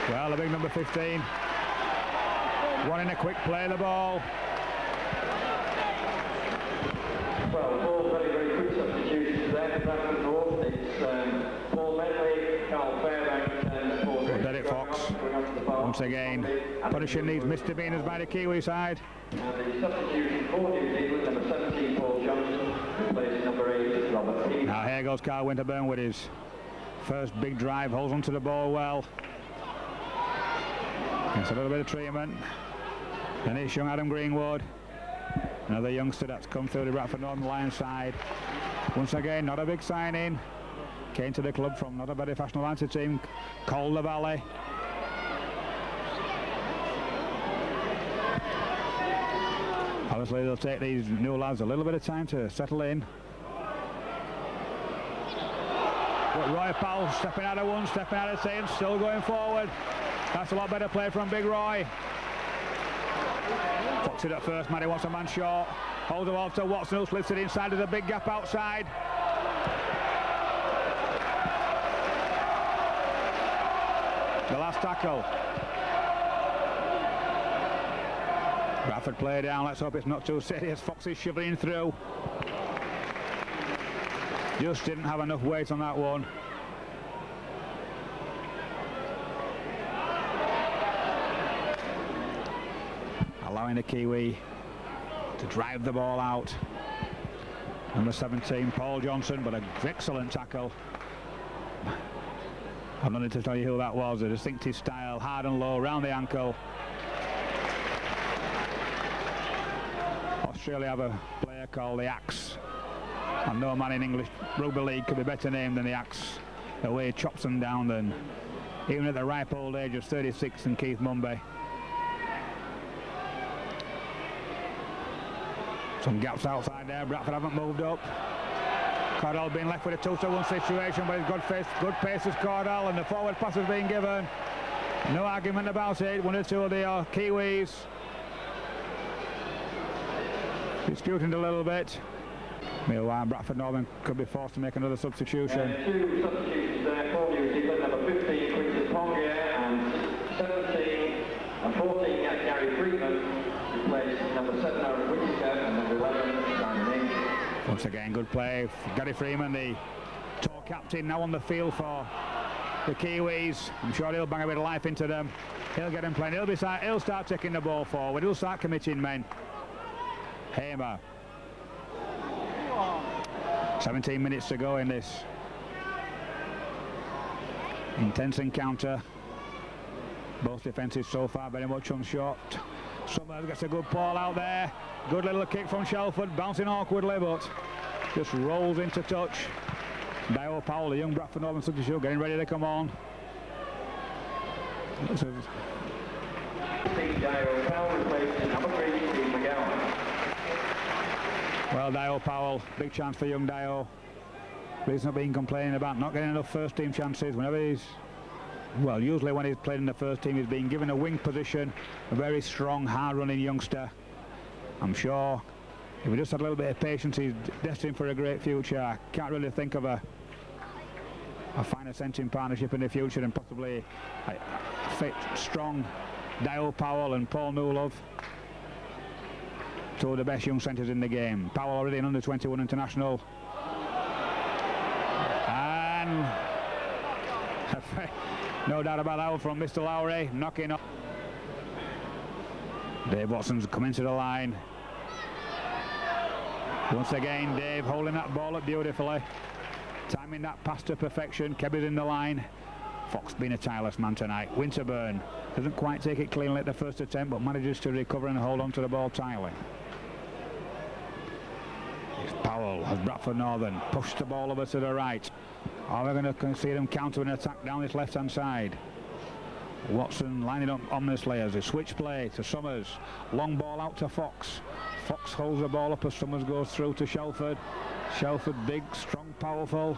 Well, the big number 15 wanting a quick play of the ball. Well, 4 very, very quick substitutions there for Bradford North. It's Paul Medley, Carl Fairbank, and Paul Derek Fox once again punishing these misdemeanors by the Kiwi side. And the substitution for New Zealand, number 17, Paul Johnson, replaces number 8, Robert Heath. Now here goes Carl Winterburn with his first big drive, holds onto the ball well. Gets a little bit of treatment. Then it's young Adam Greenwood, another youngster that's come through the Bradford Northern Lions side. Once again, not a big signing. Came to the club from not a very fashionable anti team, Calder Valley. Obviously, they'll take these new lads a little bit of time to settle in. But Roy Powell stepping out of one, stepping out of two, still going forward. That's a lot better play from Big Roy. Fox it at first, man, he wants a man short. Holds the ball to Watson, who slips it inside of the big gap outside. last tackle. Bradford play down, let's hope it's not too serious. Fox is shivering through. Just didn't have enough weight on that one. Allowing the Kiwi to drive the ball out. Number 17, Paul Johnson, but an excellent tackle. I'm not need to tell you who that was. A distinctive style, hard and low, round the ankle. Australia have a player called the Axe, and no man in English rugby league could be better named than the Axe. The way he chops them down, then, even at the ripe old age of 36, and Keith Mumby. Some gaps outside there. Bradford haven't moved up. Cordell being left with a 2-1 situation, but he's good pace is Cordell, and the forward pass has been given. No argument about it. One or two of the Kiwis disputing a little bit. Meanwhile, Bradford Northern could be forced to make another substitution. Two substitutions there for New Zealand. Number 15, Quinton Ponga, and 17 and 14, Gary Freeman. Replaced number 7, Aaron Whittaker, and number 11, Simon Ince. Once again, good play. Gary Freeman, the tall captain, now on the field for the Kiwis. I'm sure he'll bang a bit of life into them. He'll get them playing. He'll start taking the ball forward. He'll start committing men. Hamer. 17 minutes to go in this intense encounter. Both defences so far very much unshot. Summers gets a good ball out there. Good little kick from Shelford, bouncing awkwardly, but just rolls into touch. Dio Powell, the young Bradford Northern substitute, getting ready to come on. Dio Powell replacing number 3, Steve McGowan. Well, Dio Powell, big chance for young Dio. He's not been complaining about not getting enough first team chances. Whenever he's, well, usually when he's played in the first team, he's been given a wing position. A very strong, hard-running youngster. I'm sure if he just had a little bit of patience, he's destined for a great future. I can't really think of a finer centering partnership in the future than possibly a fit, strong Dio Powell and Paul Newlove. Two of the best young centres in the game. Powell already an under-21 international. And no doubt about that one from Mr. Lowry, knocking up. Dave Watson's coming to the line. Once again, Dave holding that ball up beautifully. Timing that pass to perfection. Kebby's in the line. Fox being a tireless man tonight. Winterburn doesn't quite take it cleanly at the first attempt, but manages to recover and hold on to the ball tightly. Powell has Bradford Northern pushed the ball over to the right. Are we going to see them counter an attack down this left-hand side? Watson lining up ominously as a switch play to Summers. Long ball out to Fox. Fox holds the ball up as Summers goes through to Shelford. Shelford big, strong, powerful.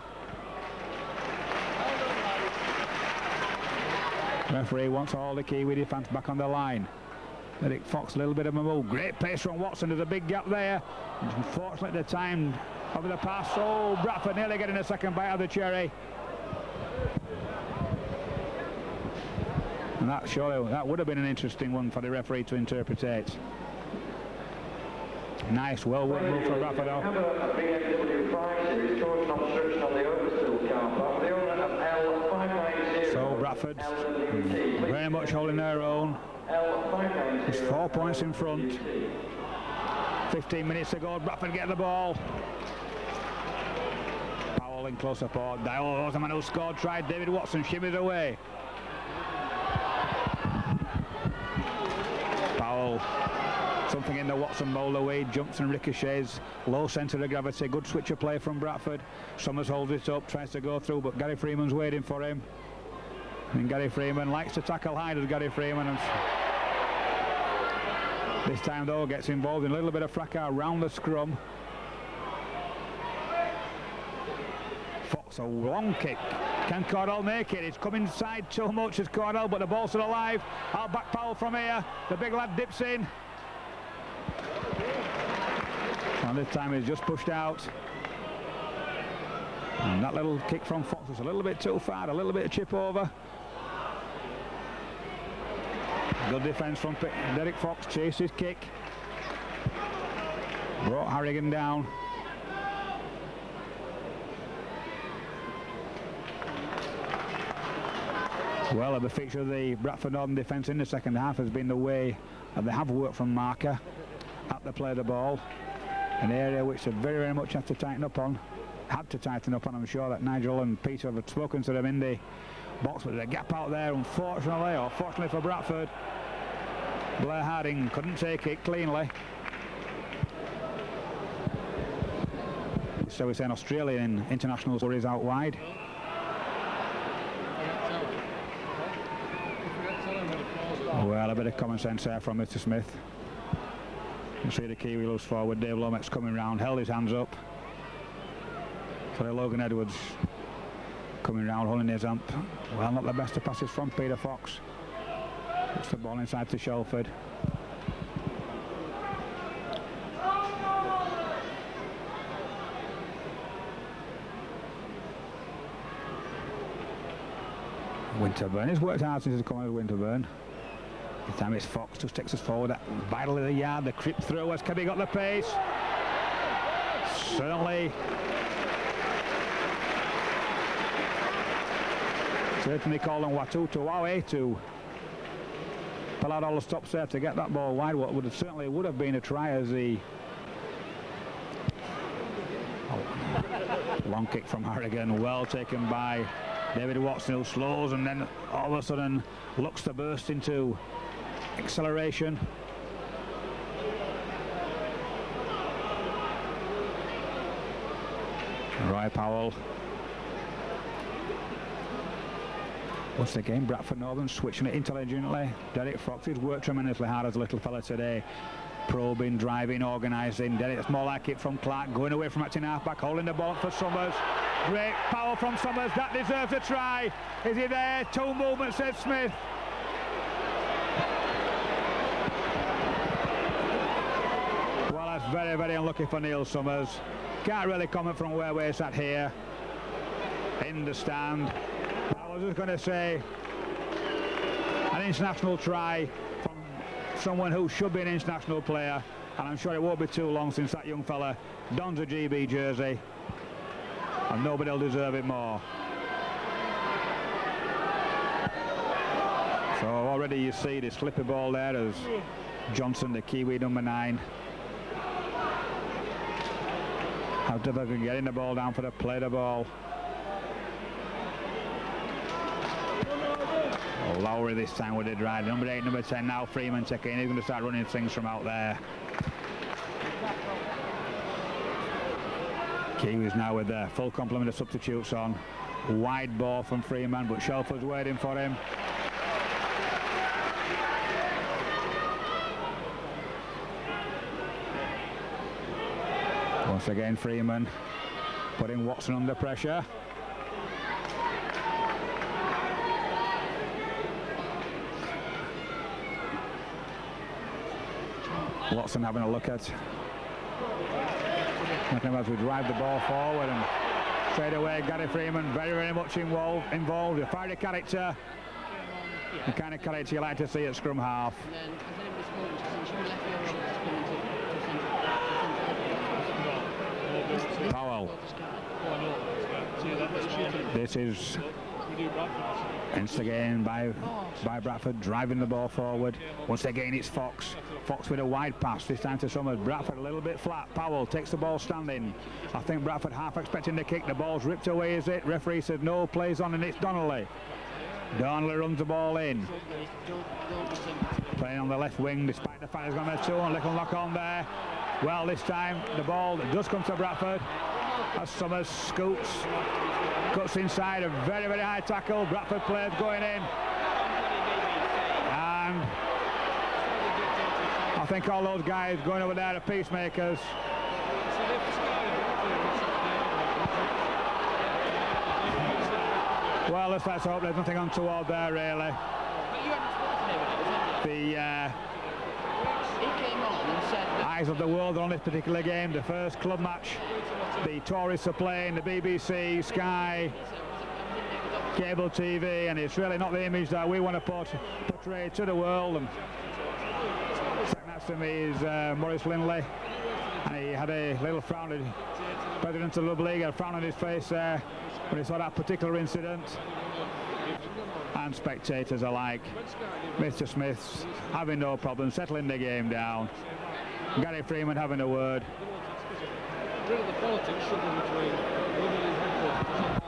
Referee wants all the Kiwi defence back on the line. Eric Fox, a little bit of a move. Great pace from Watson. There's a big gap there. Unfortunately, the time of the pass. Oh, Bradford nearly getting a second bite of the cherry. And that surely that would have been an interesting one for the referee to interpret. Nice, well-worked move for Bradford. Have a BMW 5 Series caution obstruction on the Overspill car park. The owner of L590. So Bradford very much holding their own. It's 4 points in front. 15 minutes to go. Bradford get the ball. Powell in close support. Dio was the man who scored. Tried. David Watson shimmies away. Powell. Something in the Watson mould away. Jumps and ricochets. Low centre of gravity. Good switch of play from Bradford. Summers holds it up. Tries to go through, but Gary Freeman's waiting for him. And Gary Freeman likes to tackle high, does Gary Freeman. And this time, though, gets involved in a little bit of fracas round the scrum. Fox, a long kick. Can Cordell make it? It's come inside too much as Cordell, but the ball's still alive. I'll back Powell from here. The big lad dips in. And this time he's just pushed out. And that little kick from Fox was a little bit too far, a little bit of chip over. Good defence from Derek Fox, chased his kick. Brought Harrigan down. Well, the feature of the Bradford Northern defence in the second half has been the way that they have worked from marker at the play the ball. An area which they very, very much have to tighten up on. Had to tighten up on. I'm sure that Nigel and Peter have spoken to them in the box, but there's a gap out there, unfortunately, or fortunately for Bradford. Blair Harding couldn't take it cleanly. So we're saying Australian international worries out wide. Well, a bit of common sense there from Mr. Smith. You see the Kiwi loose forward. Dave Lomax coming round, held his hands up. So Logan Edwards coming round, holding his amp. Well, not the best of passes from Peter Fox. Puts the ball inside to Shelford. Winterburn, he's worked hard since he's come out of Winterburn. This time it's Fox, just takes us forward, vital of the yard, the creep through, has Kebby got the pace? Certainly called on Watu to Wawe to pull out all the stops there to get that ball wide. What would certainly would have been a try as the long kick from Harrigan, well taken by David Watson, who slows and then all of a sudden looks to burst into acceleration. Roy Powell. Once again, Bradford Northern switching it intelligently. Derek Fox has worked tremendously hard as a little fella today. Probing, driving, organising. Derek, more like it from Clark, going away from acting half-back, holding the ball for Summers. Great power from Summers, that deserves a try. Is he there? 2 movements, says Smith. Well, that's very, very unlucky for Neil Summers. Can't really comment from where we're sat here in the stand. I was just going to say an international try from someone who should be an international player, and I'm sure it won't be too long since that young fella dons a GB jersey, and nobody will deserve it more. So already you see the slipper ball there as Johnson, the Kiwi number 9, how difficult getting the ball down for the play the ball. Lowry this time with it right. Number 8, number 10 now Freeman taking. He's going to start running things from out there. Kiwis now with their full complement of substitutes on. Wide ball from Freeman, but Shelford's waiting for him. Once again Freeman putting Watson under pressure. Watson having a look at as we drive the ball forward, and straight away Gary Freeman very, very much involved. A fiery character, the kind of character you like to see at scrum half. Powell. This is instigated by Bradford, driving the ball forward. Once again it's Fox. Fox with a wide pass, this time to Summers. Bradford a little bit flat. Powell takes the ball standing. I think Bradford half expecting the kick. The ball's ripped away, is it? Referee says no, plays on, and it's Donnelly. Donnelly runs the ball in. Playing on the left wing despite the fact he's gone there too. A little knock on there. Well, this time the ball does come to Bradford as Summers scoots. Cuts inside, a very, very high tackle. Bradford players going in. And I think all those guys going over there are peacemakers. Well, let's hope there's nothing untoward there, really. The eyes of the world are on this particular game, the first club match. The tourists are playing, the BBC, Sky, cable TV, and it's really not the image that we want to portray to the world. And sitting next to me is Maurice Lindley, and he had a little frown. The president of the Club League had a frown on his face there when he saw that particular incident. And spectators alike, Mr. Smith's having no problem settling the game down. Gary Freeman having a word. Really, the politics should be between Liverpool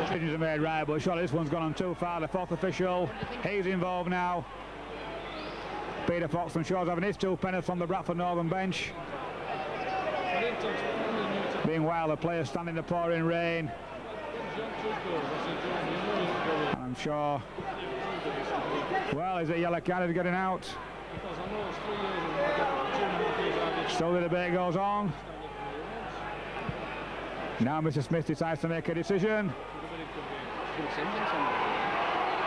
Decisions are made right, but surely this one's gone on too far. The fourth official, he's involved now. Peter Foxton Shaw's having his 2 penalties from the Bradford Northern bench. Meanwhile, the players stand in the pouring rain. I'm sure. Well, is it yellow card getting out? Still the debate goes on. Now Mr. Smith decides to make a decision.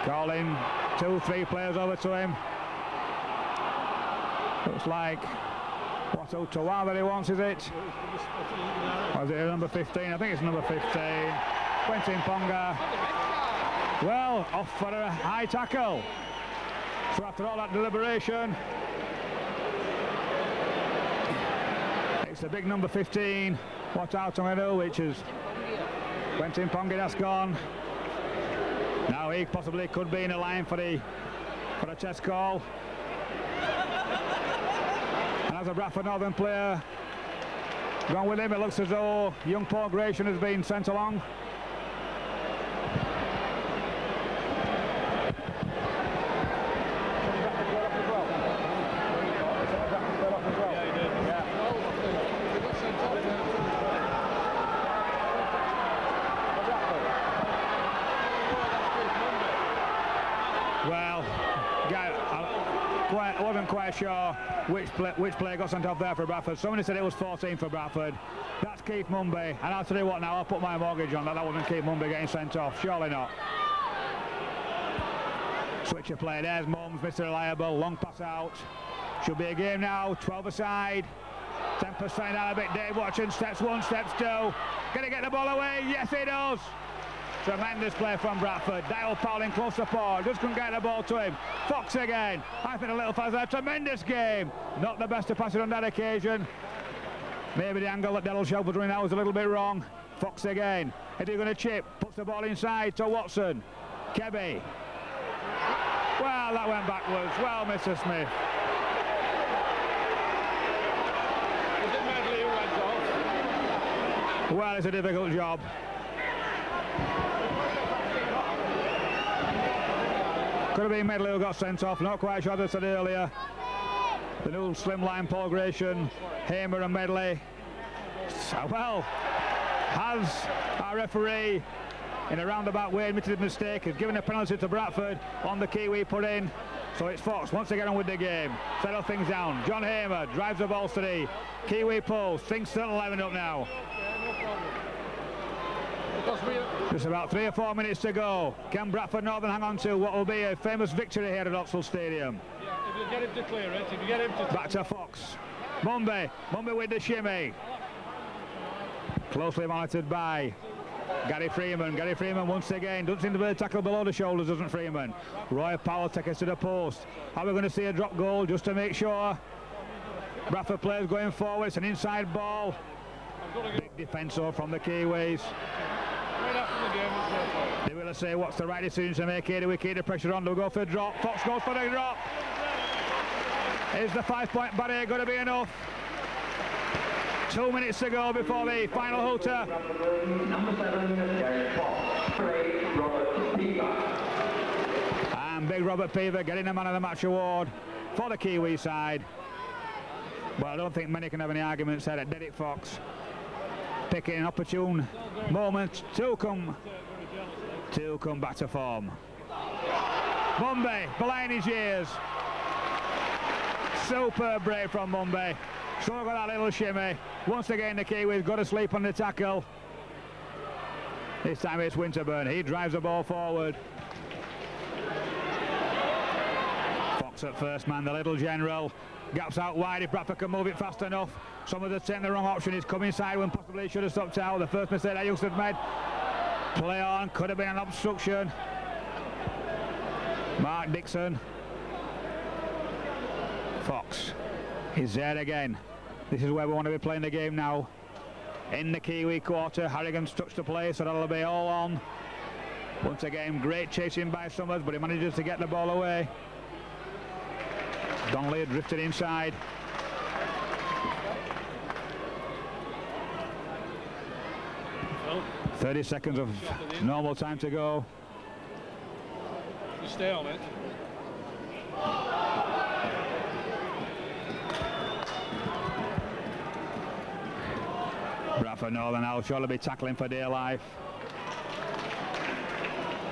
Calling 2-3 players over to him. Looks like what Ottawa that he wants, is it? Or is it number 15? I think it's number 15. Quentin Ponga. Well, off for a high tackle. So after all that deliberation, it's the big number 15. What out on middle, which is Quentin Ponga, that's gone. Now he possibly could be in a line for a test call. And as a Bradford Northern player gone with him, it looks as though young Paul Gratian has been sent along. I wasn't quite sure which player got sent off there for Bradford. Somebody said it was 14 for Bradford. That's Keith Mumby, and I'll tell you what now, I'll put my mortgage on that wasn't Keith Mumby getting sent off. Surely not. Switch of play. There's Mums, Mr. Reliable, long pass out. Should be a game now. 12 aside. Temper's starting out a bit. Dave Watson steps 1, steps 2. Gonna get the ball away. Yes, he does. Tremendous play from Bradford. Dale Powling close to Paul. Just couldn't get the ball to him. Fox again. I think the little fella's had a tremendous game. Not the best to pass it on that occasion. Maybe the angle that Delal Shelf was running out was a little bit wrong. Fox again. Is he going to chip? Puts the ball inside to Watson. Kebby. Well, that went backwards. Well, Mr. Smith. Well, it's a difficult job. Could have been Medley who got sent off, not quite sure, as I said earlier. The new slimline Paul Gratian, Hamer and Medley. So, well, has our referee, in a roundabout way, admitted a mistake, has given a penalty to Bradford on the Kiwi put in. So it's Fox once again on with the game. Settle things down. John Hamer drives the ball to the Kiwi post. Things still 11 up now. Just about 3 or 4 minutes to go. Can Bradford Northern hang on to what will be a famous victory here at Oxford Stadium? Yeah, if you get him to clear it, if you get him to... Back to Fox. Mumby with the shimmy. Closely monitored by Gary Freeman. Gary Freeman once again doesn't seem to be able to tackle below the shoulders, doesn't Freeman? Roy Powell takes us to the post. Are we going to see a drop goal just to make sure? Bradford players going forward. It's an inside ball. Big defence from the Kiwis. They will say what's the right decision to make here. Do we keep the pressure on? Do we go for a drop? Fox goes for the drop. Is the 5-point barrier going to be enough? 2 minutes to go before the final hooter. Number 7, Derek Fox. Robert Peaver. And big Robert Peaver getting the man of the match award for the Kiwi side. But I don't think many can have any arguments there at Derek Fox. Picking an opportune moment to come back to form. Mumby, behind his ears. Super brave from Mumby. Still got that little shimmy. Once again, the Kiwis got to sleep on the tackle. This time it's Winterburn. He drives the ball forward. Fox at first man, the little general. Gaps out wide if Bradford can move it fast enough. Someone has taken the wrong option. He's come inside when possibly he should have stopped out. The first mistake that youngster made. Play on, could have been an obstruction. Mark Dixon. Fox is there again. This is where we want to be playing the game now. In the Kiwi quarter, Harrigan's touched the play, so that'll be all on. Once again, great chasing by Summers, but he manages to get the ball away. Donnelly drifted inside. Well, 30 seconds of normal time to go. you stay on it. Bradford Northern now surely be tackling for dear life.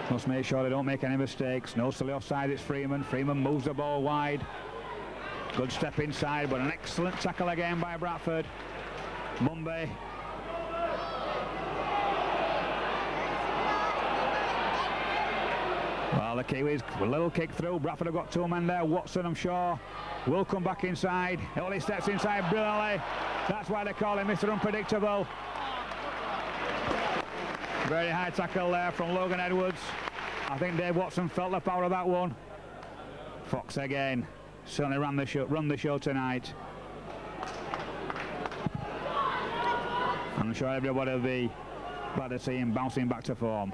Must make sure they don't make any mistakes. No silly offside, it's Freeman. Freeman moves the ball wide. Good step inside, but an excellent tackle again by Bradford. Mumby. Well, the Kiwis, a little kick through. Bradford have got two men there. Watson, I'm sure, will come back inside. Only steps inside brilliantly. That's why they call him Mr. Unpredictable. Very high tackle there from Logan Edwards. I think Dave Watson felt the power of that one. Fox again. Certainly run the show tonight. I'm sure everybody will be glad to see him bouncing back to form.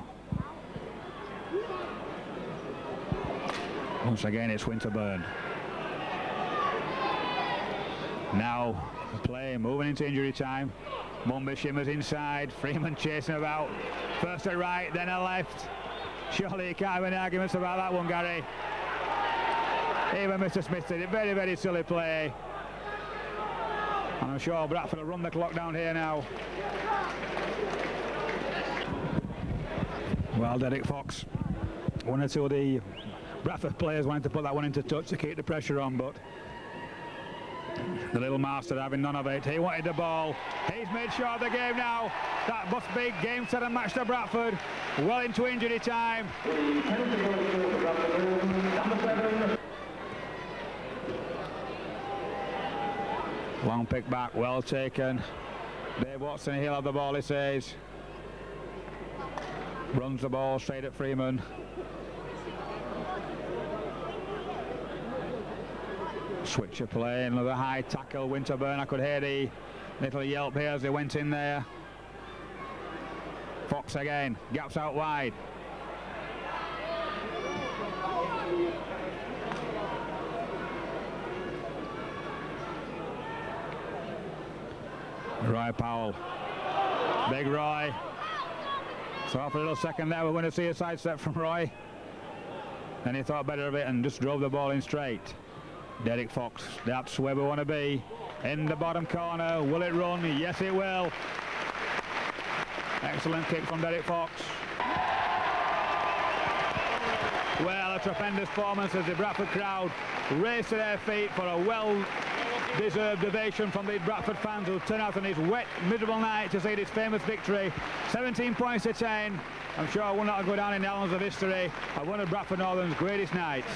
Once again, it's Winterburn. Now, the play moving into injury time. Mumby shimmers inside. Freeman chasing about. First a right, then a left. Surely you can't have any arguments about that one, Gary. Even Mr. Smith did it. Very, very silly play. And I'm sure Bradford will run the clock down here now. Well, Derek Fox. One or two of the Bradford players wanted to put that one into touch to keep the pressure on, but the little master having none of it. He wanted the ball. He's made sure of the game now. That must be game, set and match to Bradford. Well into injury time. Long pick back, well taken. Dave Watson, he'll have the ball, he says. Runs the ball straight at Freeman. Switch of play, another high tackle. Winterburn, I could hear the little yelp here as they went in there. Fox again, gaps out wide. Roy Powell, big Roy. So for a little second there, we're going to see a sidestep from Roy. Then he thought better of it and just drove the ball in straight. Derek Fox, that's where we want to be. In the bottom corner, will it run? Yes, it will. Excellent kick from Derek Fox. Well, a tremendous performance as the Bradford crowd race to their feet for a well-deserved ovation from the Bradford fans who turn out on this wet, miserable night to see this famous victory. 17 points to 10. I'm sure it will not go down in the annals of history of one of Bradford Northern's greatest nights.